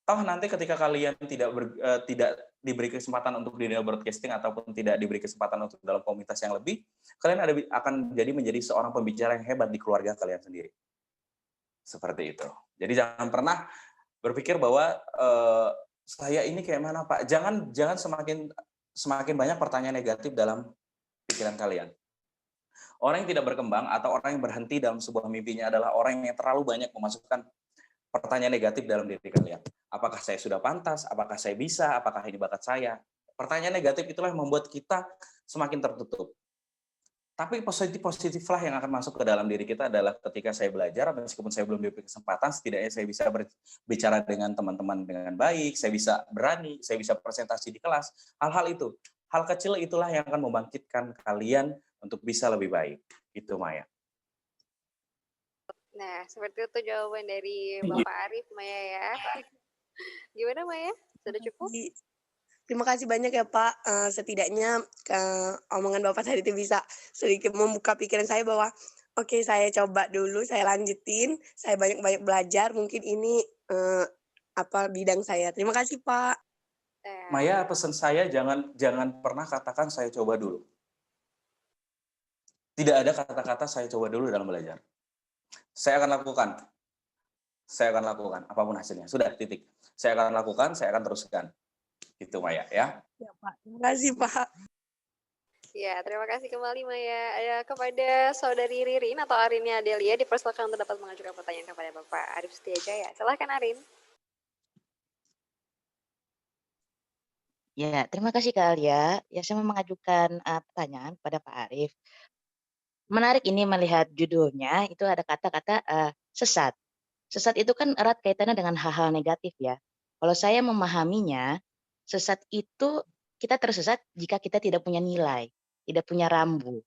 Toh nanti ketika kalian tidak diberi kesempatan untuk di dunia broadcasting ataupun tidak diberi kesempatan untuk dalam komunitas yang lebih, kalian akan menjadi seorang pembicara yang hebat di keluarga kalian sendiri. Seperti itu. Jadi jangan pernah berpikir bahwa saya ini kayak mana Pak? Jangan semakin banyak pertanyaan negatif dalam pikiran kalian. Orang yang tidak berkembang atau orang yang berhenti dalam sebuah mimpinya adalah orang yang terlalu banyak memasukkan pertanyaan negatif dalam diri kalian. Apakah saya sudah pantas? Apakah saya bisa? Apakah ini bakat saya? Pertanyaan negatif itulah yang membuat kita semakin tertutup. Tapi positif-positiflah yang akan masuk ke dalam diri kita adalah ketika saya belajar, meskipun saya belum diberi kesempatan, setidaknya saya bisa berbicara dengan teman-teman dengan baik, saya bisa berani, saya bisa presentasi di kelas. Hal-hal itu, hal kecil itulah yang akan membangkitkan kalian untuk bisa lebih baik. Itu Maya. Nah, seperti itu jawaban dari Bapak Arif, Maya ya. Gimana Maya? Sudah cukup? Terima kasih banyak ya Pak. Setidaknya omongan Bapak tadi itu bisa sedikit membuka pikiran saya bahwa oke, saya coba dulu, saya lanjutin, saya banyak-banyak belajar. Mungkin ini bidang saya. Terima kasih Pak. Maya, pesan saya jangan pernah katakan saya coba dulu. Tidak ada kata-kata saya coba dulu dalam belajar. Saya akan lakukan. Saya akan lakukan apapun hasilnya. Sudah, titik. Saya akan lakukan, saya akan teruskan. Gitu Maya ya. Ya Pak, terima kasih Pak. Ya, terima kasih kembali Maya. Kepada Saudari Ririn atau Arinia Adelia, dipersilakan untuk dapat mengajukan pertanyaan kepada Bapak Arif Setiajaya. Silahkan Arin. Ya, terima kasih Kak Alia. Ya, saya mau mengajukan pertanyaan kepada Pak Arif. Menarik ini melihat judulnya, itu ada kata-kata sesat. Sesat itu kan erat kaitannya dengan hal-hal negatif ya. Kalau saya memahaminya, sesat itu kita tersesat jika kita tidak punya nilai, tidak punya rambu,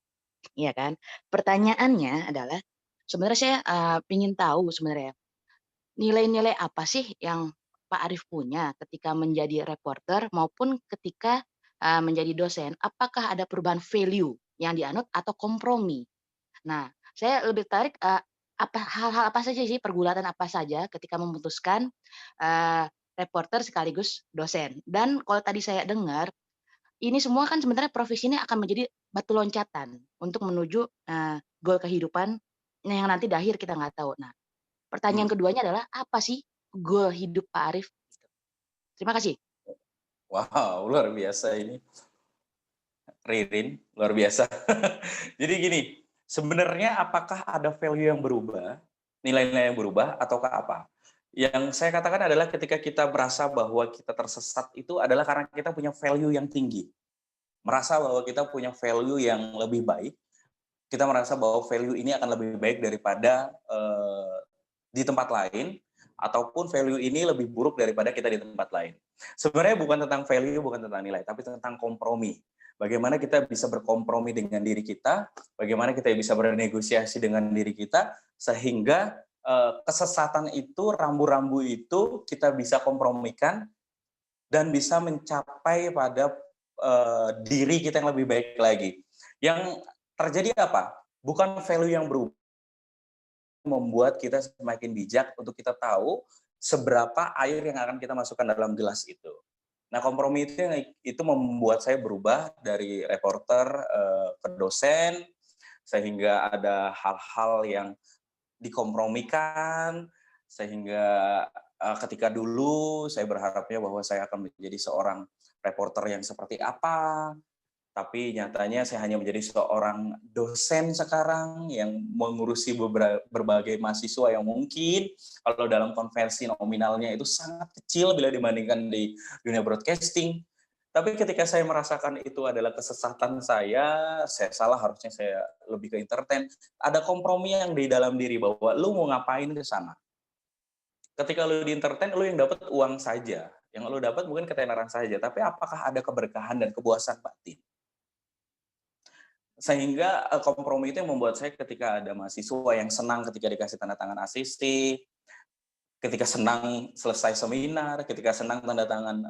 ya kan? Pertanyaannya adalah, sebenarnya saya ingin tahu sebenarnya nilai-nilai apa sih yang Pak Arif punya ketika menjadi reporter maupun ketika menjadi dosen? Apakah ada perubahan value yang dianut atau kompromi? Nah, saya lebih tertarik hal-hal apa saja sih, pergulatan apa saja ketika memutuskan reporter sekaligus dosen. Dan kalau tadi saya dengar, ini semua kan sebenarnya profesi ini akan menjadi batu loncatan untuk menuju goal kehidupan yang nanti di akhir kita nggak tahu. Nah, pertanyaan keduanya adalah apa sih goal hidup Pak Arif? Terima kasih. Wow, luar biasa ini. Ririn, luar biasa. Jadi gini, sebenarnya apakah ada value yang berubah, nilai-nilai yang berubah, ataukah apa? Yang saya katakan adalah ketika kita merasa bahwa kita tersesat itu adalah karena kita punya value yang tinggi. Merasa bahwa kita punya value yang lebih baik, kita merasa bahwa value ini akan lebih baik daripada di tempat lain, ataupun value ini lebih buruk daripada kita di tempat lain. Sebenarnya bukan tentang value, bukan tentang nilai, tapi tentang kompromi. Bagaimana kita bisa berkompromi dengan diri kita, bagaimana kita bisa bernegosiasi dengan diri kita, sehingga kesesatan itu, rambu-rambu itu kita bisa kompromikan dan bisa mencapai pada diri kita yang lebih baik lagi. Yang terjadi apa? Bukan value yang berubah, membuat kita semakin bijak untuk kita tahu seberapa air yang akan kita masukkan dalam gelas itu. Nah, kompromi itu membuat saya berubah dari reporter ke dosen, sehingga ada hal-hal yang dikompromikan, sehingga ketika dulu saya berharapnya bahwa saya akan menjadi seorang reporter yang seperti apa, tapi nyatanya saya hanya menjadi seorang dosen sekarang yang mengurusi berbagai mahasiswa yang mungkin kalau dalam konversi nominalnya itu sangat kecil bila dibandingkan di dunia broadcasting. Tapi ketika saya merasakan itu adalah kesesatan saya salah, harusnya saya lebih ke entertain. Ada kompromi yang di dalam diri bahwa lu mau ngapain ke sana. Ketika lu di entertain, lu yang dapat uang saja. Yang lu dapat bukan ketenaran saja, tapi apakah ada keberkahan dan kepuasan batin. Sehingga kompromi itu yang membuat saya ketika ada mahasiswa yang senang ketika dikasih tanda tangan asisi, ketika senang selesai seminar, ketika senang tanda tangan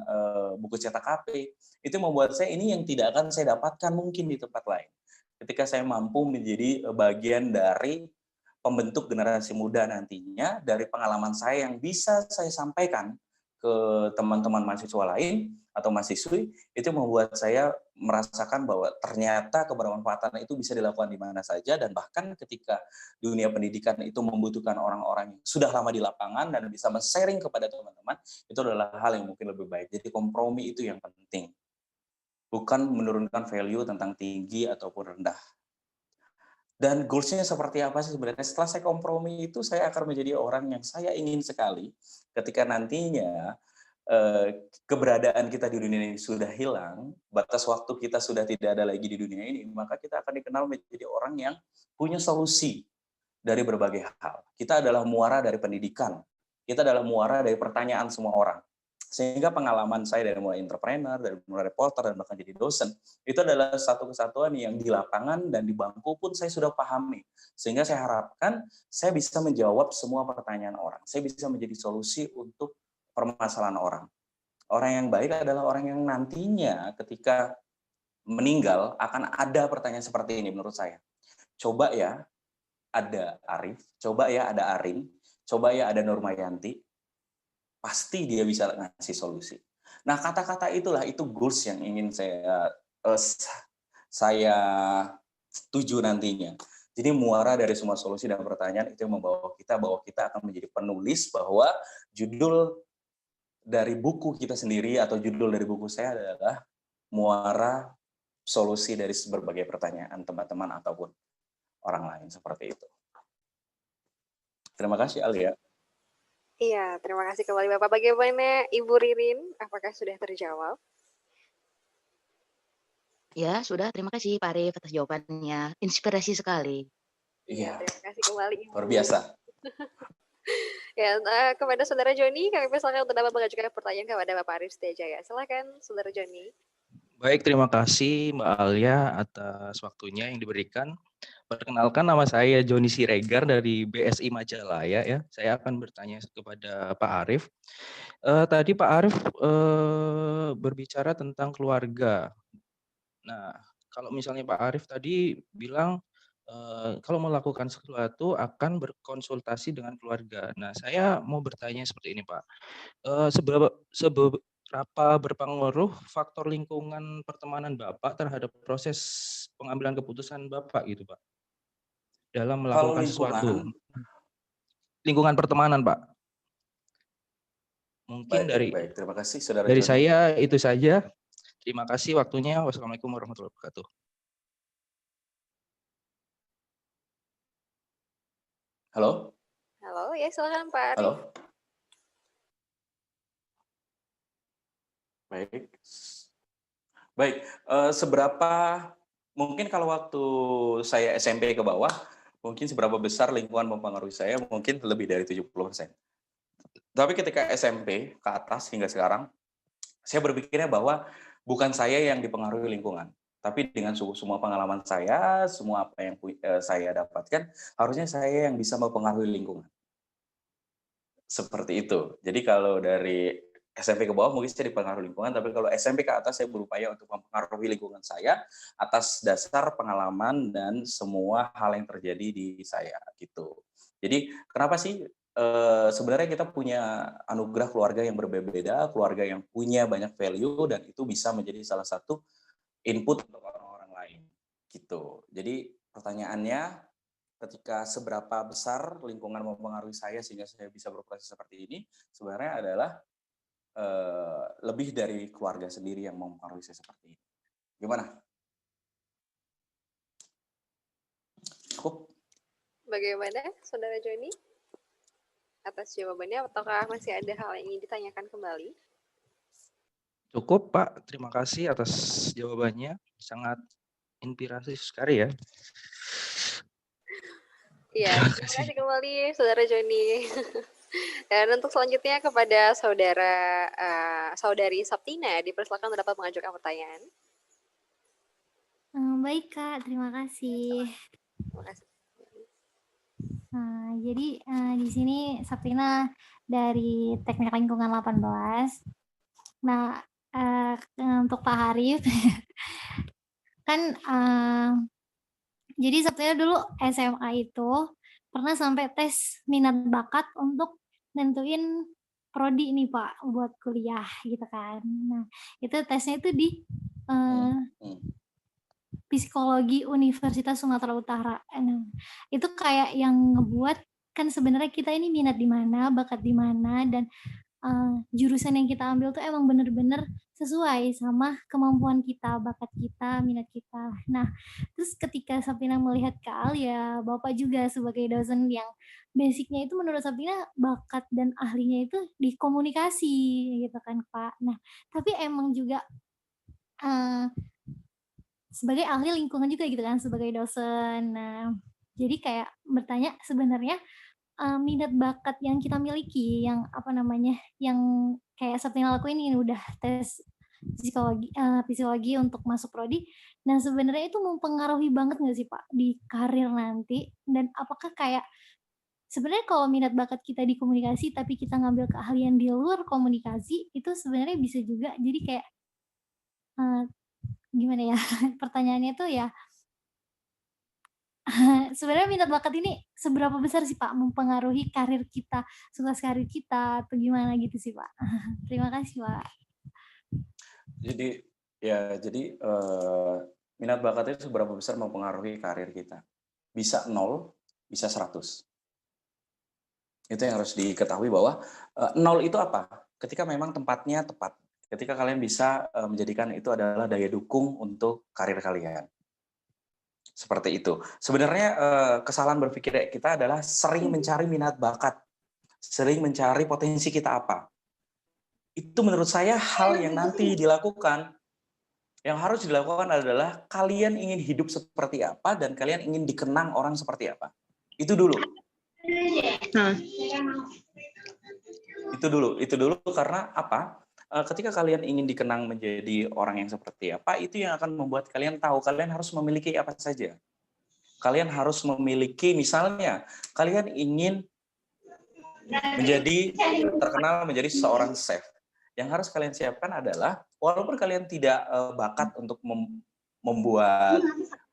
buku cetak KP, itu membuat saya ini yang tidak akan saya dapatkan mungkin di tempat lain. Ketika saya mampu menjadi bagian dari pembentuk generasi muda nantinya, dari pengalaman saya yang bisa saya sampaikan ke teman-teman mahasiswa lain atau mahasiswi, itu membuat saya merasakan bahwa ternyata kebermanfaatan itu bisa dilakukan di mana saja, dan bahkan ketika dunia pendidikan itu membutuhkan orang-orang yang sudah lama di lapangan dan bisa men-sharing kepada teman-teman, itu adalah hal yang mungkin lebih baik. Jadi kompromi itu yang penting. Bukan menurunkan value tentang tinggi ataupun rendah. Dan goals-nya seperti apa sih sebenarnya? Setelah saya kompromi itu, saya akan menjadi orang yang saya ingin sekali ketika nantinya keberadaan kita di dunia ini sudah hilang, batas waktu kita sudah tidak ada lagi di dunia ini, maka kita akan dikenal menjadi orang yang punya solusi dari berbagai hal. Kita adalah muara dari pendidikan, kita adalah muara dari pertanyaan semua orang. Sehingga pengalaman saya dari mulai entrepreneur, dari mulai reporter, dan bahkan jadi dosen, itu adalah satu kesatuan yang di lapangan dan di bangku pun saya sudah pahami. Sehingga saya harapkan saya bisa menjawab semua pertanyaan orang. Saya bisa menjadi solusi untuk permasalahan orang. Orang yang baik adalah orang yang nantinya ketika meninggal akan ada pertanyaan seperti ini menurut saya. Coba ya ada Arif, coba ya ada Arin, coba ya ada Nurmayanti, pasti dia bisa ngasih solusi. Nah, kata-kata itulah, itu goals yang ingin saya tuju nantinya. Jadi muara dari semua solusi dan pertanyaan itu yang membawa kita, bahwa kita akan menjadi penulis, bahwa judul dari buku kita sendiri atau judul dari buku saya adalah muara solusi dari berbagai pertanyaan teman-teman ataupun orang lain, seperti itu. Terima kasih Alia. Iya, terima kasih kembali Bapak. Bagaimana Ibu Ririn? Apakah sudah terjawab? Ya, sudah. Terima kasih Pak Arif atas jawabannya. Inspirasi sekali. Iya, terima kasih kembali Ibu. Luar biasa. Ya, kepada Saudara Joni, kami persilakan untuk dapat mengajukan pertanyaan kepada Bapak Arif Setiajaya. Silakan, Saudara Joni. Baik, terima kasih Mbak Alia atas waktunya yang diberikan. Perkenalkan, nama saya Joni Siregar dari BSI Majalaya. Ya, saya akan bertanya kepada Pak Arif. Tadi Pak Arif berbicara tentang keluarga. Nah, kalau misalnya Pak Arif tadi bilang kalau melakukan sesuatu akan berkonsultasi dengan keluarga. Nah, saya mau bertanya seperti ini, Pak. Seberapa berpengaruh faktor lingkungan pertemanan Bapak terhadap proses pengambilan keputusan Bapak gitu, Pak? Dalam melakukan sesuatu. Lingkungan pertemanan, Pak. Mungkin baik. Terima kasih, Saudara dari Joni. saya itu saja. Terima kasih waktunya. Wassalamualaikum warahmatullahi wabarakatuh. Halo? Halo, ya silakan Pak Arif. Halo? Baik. Seberapa, mungkin kalau waktu saya SMP ke bawah, mungkin seberapa besar lingkungan mempengaruhi saya, mungkin lebih dari 70%. Tapi ketika SMP ke atas hingga sekarang, saya berpikirnya bahwa bukan saya yang dipengaruhi lingkungan, tapi dengan semua pengalaman saya, semua apa yang saya dapatkan, harusnya saya yang bisa mempengaruhi lingkungan. Seperti itu. Jadi kalau dari SMP ke bawah mungkin saya dipengaruhi lingkungan, tapi kalau SMP ke atas saya berupaya untuk mempengaruhi lingkungan saya atas dasar pengalaman dan semua hal yang terjadi di saya gitu. Jadi kenapa sih sebenarnya kita punya anugerah keluarga yang berbeda-beda, keluarga yang punya banyak value, dan itu bisa menjadi salah satu input untuk orang-orang lain gitu. Jadi pertanyaannya, ketika seberapa besar lingkungan mempengaruhi saya sehingga saya bisa berproses seperti ini, sebenarnya adalah lebih dari keluarga sendiri yang mempengaruhi saya seperti ini. Gimana? Cukup? Bagaimana, Saudara Joni? Atas jawabannya, ataukah masih ada hal yang ingin ditanyakan kembali? Cukup, Pak. Terima kasih atas jawabannya. Sangat inspiratif sekali ya. Iya, terima kasih kembali, Saudara Joni. Dan untuk selanjutnya kepada Saudari Saptina, dipersilakan dapat mengajukan pertanyaan. Baik, Kak. Terima kasih. Terima kasih. Jadi di sini Saptina dari Teknik Lingkungan 18. Nah, untuk Pak Harif, kan jadi Saptina dulu SMA itu pernah sampai tes minat bakat untuk nentuin prodi nih Pak buat kuliah gitu kan. Nah, itu tesnya itu di Psikologi Universitas Sumatera Utara. Nah, itu kayak yang ngebuat kan sebenarnya kita ini minat di mana, bakat di mana, dan jurusan yang kita ambil tuh emang bener-bener sesuai sama kemampuan kita, bakat kita, minat kita. Nah, terus ketika Sabrina melihat ke Alia, Bapak juga sebagai dosen yang basic-nya itu menurut Sabrina bakat dan ahlinya itu di komunikasi gitu kan, Pak. Nah, tapi emang juga sebagai ahli lingkungan juga gitu kan, sebagai dosen. Nah, jadi kayak bertanya sebenarnya minat bakat yang kita miliki, yang apa namanya, yang kayak Sabrina lakuin ini udah tes fisiologi untuk masuk prodi. Nah, sebenarnya itu mempengaruhi banget nggak sih Pak di karir nanti? Dan apakah kayak sebenarnya kalau minat bakat kita di komunikasi tapi kita ngambil keahlian di luar komunikasi itu sebenarnya bisa juga jadi kayak gimana ya pertanyaannya tuh ya sebenarnya minat bakat ini seberapa besar sih Pak mempengaruhi karir kita, sukses karir kita atau gimana gitu sih Pak? Terima kasih Pak. Jadi minat bakat itu seberapa besar mempengaruhi karir kita? Bisa 0, bisa 100. Itu yang harus diketahui bahwa 0 itu apa? Ketika memang tempatnya tepat. Ketika kalian bisa menjadikan itu adalah daya dukung untuk karir kalian. Seperti itu. Sebenarnya kesalahan berpikir kita adalah sering mencari minat bakat, sering mencari potensi kita apa. Itu menurut saya hal yang nanti dilakukan. Yang harus dilakukan adalah kalian ingin hidup seperti apa dan kalian ingin dikenang orang seperti apa. Itu dulu. Itu dulu karena apa? Ketika kalian ingin dikenang menjadi orang yang seperti apa, itu yang akan membuat kalian tahu kalian harus memiliki apa saja. Kalian harus memiliki, misalnya, kalian ingin menjadi terkenal menjadi seorang chef. Yang harus kalian siapkan adalah, walaupun kalian tidak bakat untuk membuat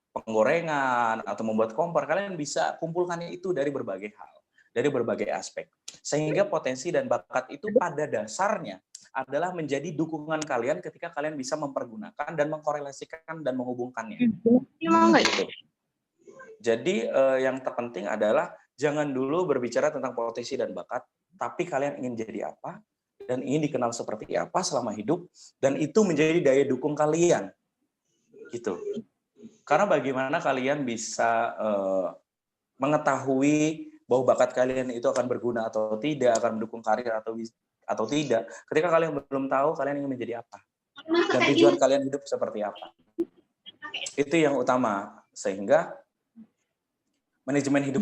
penggorengan atau membuat kompor, kalian bisa kumpulkan itu dari berbagai hal, dari berbagai aspek. Sehingga potensi dan bakat itu pada dasarnya adalah menjadi dukungan kalian ketika kalian bisa mempergunakan dan mengkorelasikan dan menghubungkannya. Gitu. Jadi yang terpenting adalah jangan dulu berbicara tentang potensi dan bakat, tapi kalian ingin jadi apa dan ingin dikenal seperti apa selama hidup, dan itu menjadi daya dukung kalian. Gitu. Karena bagaimana kalian bisa mengetahui bahwa bakat kalian itu akan berguna atau tidak, akan mendukung karir atau tidak, ketika kalian belum tahu kalian ingin menjadi apa dan tujuan kalian hidup seperti apa. Itu yang utama, sehingga manajemen hidup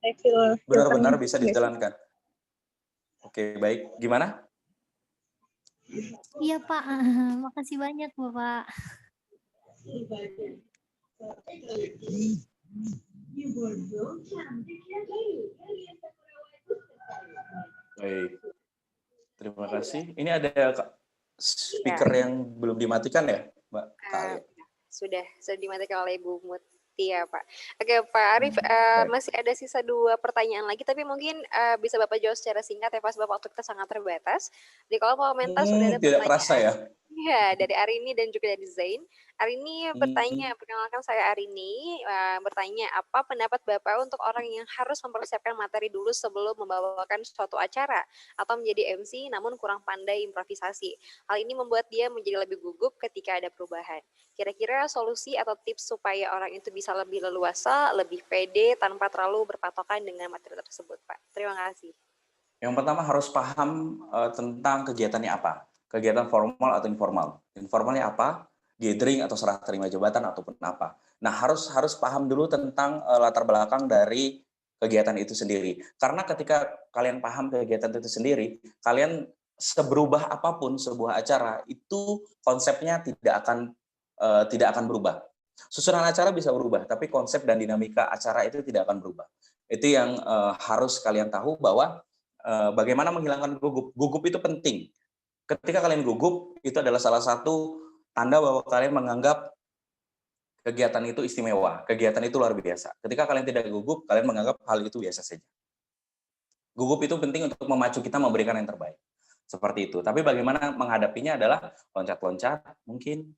itu benar-benar bisa dijalankan. Oke, baik. Gimana? Iya Pak, makasih banyak Bapak. Baik. Terima kasih. Ini ada speaker yang belum dimatikan ya, Mbak? Sudah dimatikan oleh Ibu Muti ya Pak. Oke Pak Arief, masih ada sisa 2 pertanyaan lagi, tapi mungkin bisa Bapak jawab secara singkat ya Pak, sebab waktu kita sangat terbatas. Di kolom komentar sudah ada tidak pertanyaan. Terasa ya? Iya, dari Arini dan juga dari Zain. Arini bertanya, perkenalkan saya Arini, bertanya apa pendapat Bapak untuk orang yang harus mempersiapkan materi dulu sebelum membawakan suatu acara atau menjadi MC namun kurang pandai improvisasi. Hal ini membuat dia menjadi lebih gugup ketika ada perubahan. Kira-kira solusi atau tips supaya orang itu bisa lebih leluasa, lebih pede tanpa terlalu berpatokan dengan materi tersebut, Pak. Terima kasih. Yang pertama harus paham tentang kegiatannya apa. Kegiatan formal atau informal. Informalnya apa? Gathering atau serah terima jabatan ataupun apa. Nah, harus paham dulu tentang latar belakang dari kegiatan itu sendiri. Karena ketika kalian paham kegiatan itu sendiri, kalian seberubah apapun sebuah acara, itu konsepnya tidak akan berubah. Susunan acara bisa berubah, tapi konsep dan dinamika acara itu tidak akan berubah. Itu yang harus kalian tahu, bahwa bagaimana menghilangkan gugup. Gugup itu penting. Ketika kalian gugup, itu adalah salah satu tanda bahwa kalian menganggap kegiatan itu istimewa, kegiatan itu luar biasa. Ketika kalian tidak gugup, kalian menganggap hal itu biasa saja. Gugup itu penting untuk memacu kita memberikan yang terbaik. Seperti itu. Tapi bagaimana menghadapinya adalah loncat-loncat, mungkin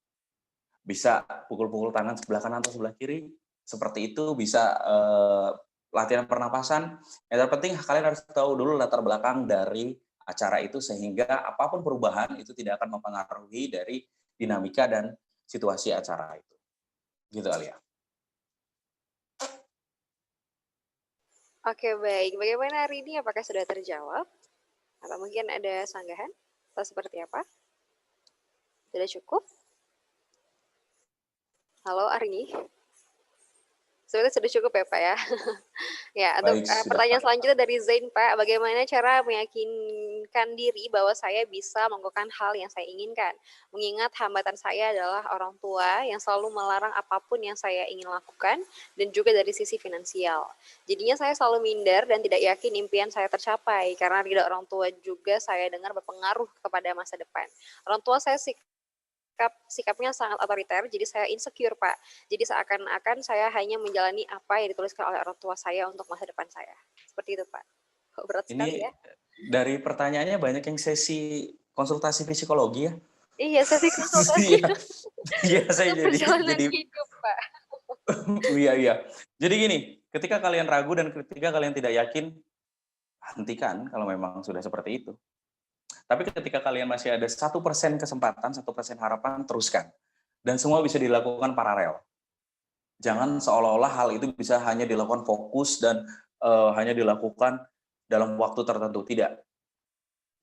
bisa pukul-pukul tangan sebelah kanan atau sebelah kiri. Seperti itu, bisa latihan pernapasan. Yang terpenting kalian harus tahu dulu latar belakang dari acara itu sehingga apapun perubahan itu tidak akan mempengaruhi dari dinamika dan situasi acara itu. Gitu Alia. Oke, baik. Bagaimana hari ini? Apakah sudah terjawab? Atau mungkin ada sanggahan? Atau seperti apa? Sudah cukup? Halo Arini? Sebenarnya sudah cukup ya Pak ya? Ya, untuk pertanyaan selanjutnya dari Zain Pak, bagaimana cara meyakinkan diri bahwa saya bisa melakukan hal yang saya inginkan? Mengingat hambatan saya adalah orang tua yang selalu melarang apapun yang saya ingin lakukan dan juga dari sisi finansial. Jadinya saya selalu minder dan tidak yakin impian saya tercapai karena ridha orang tua juga saya dengar berpengaruh kepada masa depan. Orang tua saya sikapnya sangat otoriter, jadi saya insecure Pak. Jadi seakan-akan saya hanya menjalani apa yang dituliskan oleh orang tua saya untuk masa depan saya. Seperti itu Pak. Berat sekali ya. Dari pertanyaannya banyak yang sesi konsultasi psikologi ya? Iya, sesi konsultasi. Iya, saya jadi hidup Pak. Iya. Jadi gini, ketika kalian ragu dan ketika kalian tidak yakin, hentikan kalau memang sudah seperti itu. Tapi ketika kalian masih ada 1% kesempatan, 1% harapan, teruskan. Dan semua bisa dilakukan paralel. Jangan seolah-olah hal itu bisa hanya dilakukan fokus dan hanya dilakukan dalam waktu tertentu. Tidak.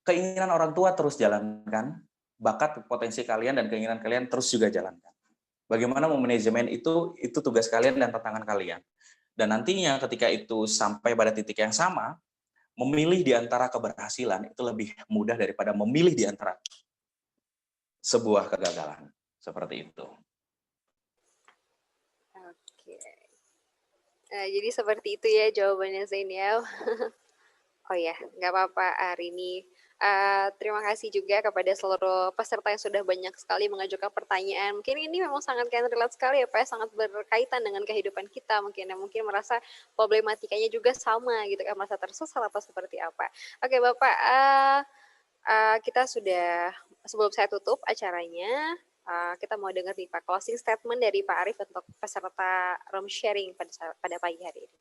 Keinginan orang tua terus jalankan, bakat potensi kalian dan keinginan kalian terus juga jalankan. Bagaimana memanajemen itu tugas kalian dan tantangan kalian. Dan nantinya ketika itu sampai pada titik yang sama, memilih di antara keberhasilan itu lebih mudah daripada memilih di antara sebuah kegagalan. Seperti itu. Oke. Jadi seperti itu ya jawabannya Zain ya. Oh ya, nggak apa-apa hari ini. Terima kasih juga kepada seluruh peserta yang sudah banyak sekali mengajukan pertanyaan. Mungkin ini memang sangat relate sekali ya Pak, sangat berkaitan dengan kehidupan kita. Mungkin merasa problematikanya juga sama gitu kan, merasa tersesat atau seperti apa. Oke Bapak, kita sudah, sebelum saya tutup acaranya, kita mau dengar nih Pak closing statement dari Pak Arief untuk peserta room sharing pada pagi hari ini.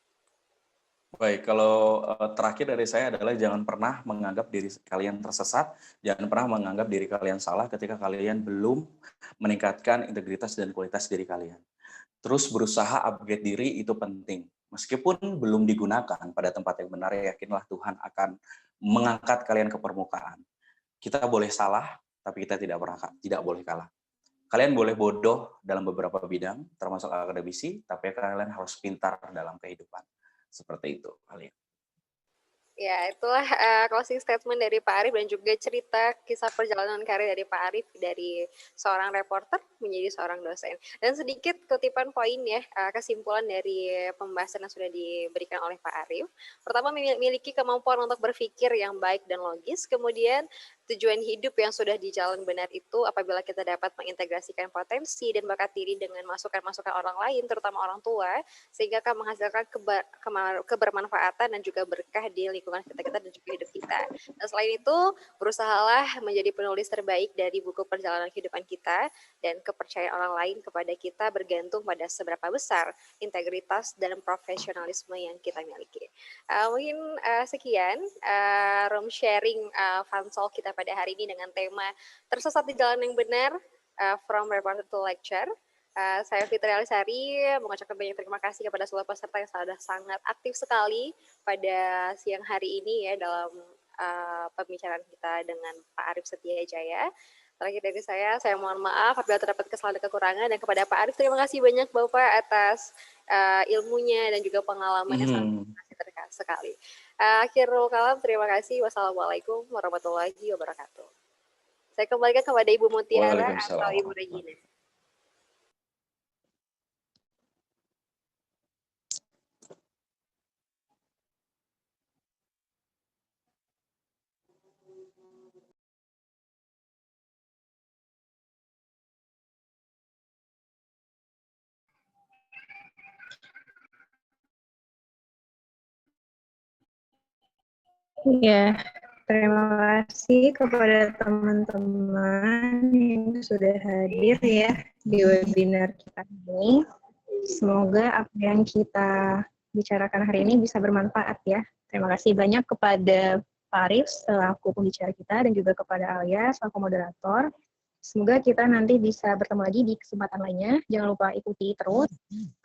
Baik, kalau terakhir dari saya adalah jangan pernah menganggap diri kalian tersesat, jangan pernah menganggap diri kalian salah ketika kalian belum meningkatkan integritas dan kualitas diri kalian. Terus berusaha upgrade diri itu penting. Meskipun belum digunakan pada tempat yang benar, yakinlah Tuhan akan mengangkat kalian ke permukaan. Kita boleh salah, tapi kita tidak boleh kalah. Kalian boleh bodoh dalam beberapa bidang, termasuk akademisi, tapi kalian harus pintar dalam kehidupan. Seperti itu kalian. Ya, itulah closing statement dari Pak Arief dan juga cerita kisah perjalanan karir dari Pak Arief dari seorang reporter menjadi seorang dosen. Dan sedikit kutipan poin ya, kesimpulan dari pembahasan yang sudah diberikan oleh Pak Arief. Pertama, memiliki kemampuan untuk berpikir yang baik dan logis. Kemudian, tujuan hidup yang sudah di jalan benar itu apabila kita dapat mengintegrasikan potensi dan bakat diri dengan masukan-masukan orang lain, terutama orang tua, sehingga akan menghasilkan kebermanfaatan dan juga berkah di lingkungan kita dan juga hidup kita. Dan selain itu, berusahalah menjadi penulis terbaik dari buku perjalanan kehidupan kita, dan kepercayaan orang lain kepada kita bergantung pada seberapa besar integritas dan profesionalisme yang kita miliki. Mungkin sekian room sharing Fansol kita pada hari ini dengan tema tersesat di jalan yang benar, from reporter to lecture. Saya Fitri Alisari mengucapkan banyak terima kasih kepada seluruh peserta yang sudah sangat aktif sekali pada siang hari ini ya dalam pembicaraan kita dengan Pak Arief Setiajaya. Terakhir dari saya mohon maaf apabila terdapat kesalahan dan kekurangan, dan kepada Pak Arief terima kasih banyak Bapak atas ilmunya dan juga pengalamannya sangat terima sekali. Akhirul kalam, terima kasih. Wassalamualaikum warahmatullahi wabarakatuh. Saya kembalikan kepada Ibu Mutiara atau Ibu Regina. Ya, terima kasih kepada teman-teman yang sudah hadir ya di webinar kita ini. Semoga apa yang kita bicarakan hari ini bisa bermanfaat ya. Terima kasih banyak kepada Pak Arif selaku pembicara kita dan juga kepada Alia selaku moderator. Semoga kita nanti bisa bertemu lagi di kesempatan lainnya. Jangan lupa ikuti terus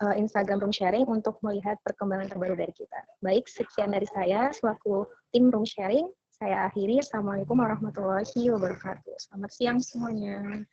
Instagram Room Sharing untuk melihat perkembangan terbaru dari kita. Baik, sekian dari saya selaku tim Room Sharing. Saya akhiri. Assalamualaikum warahmatullahi wabarakatuh. Selamat siang semuanya.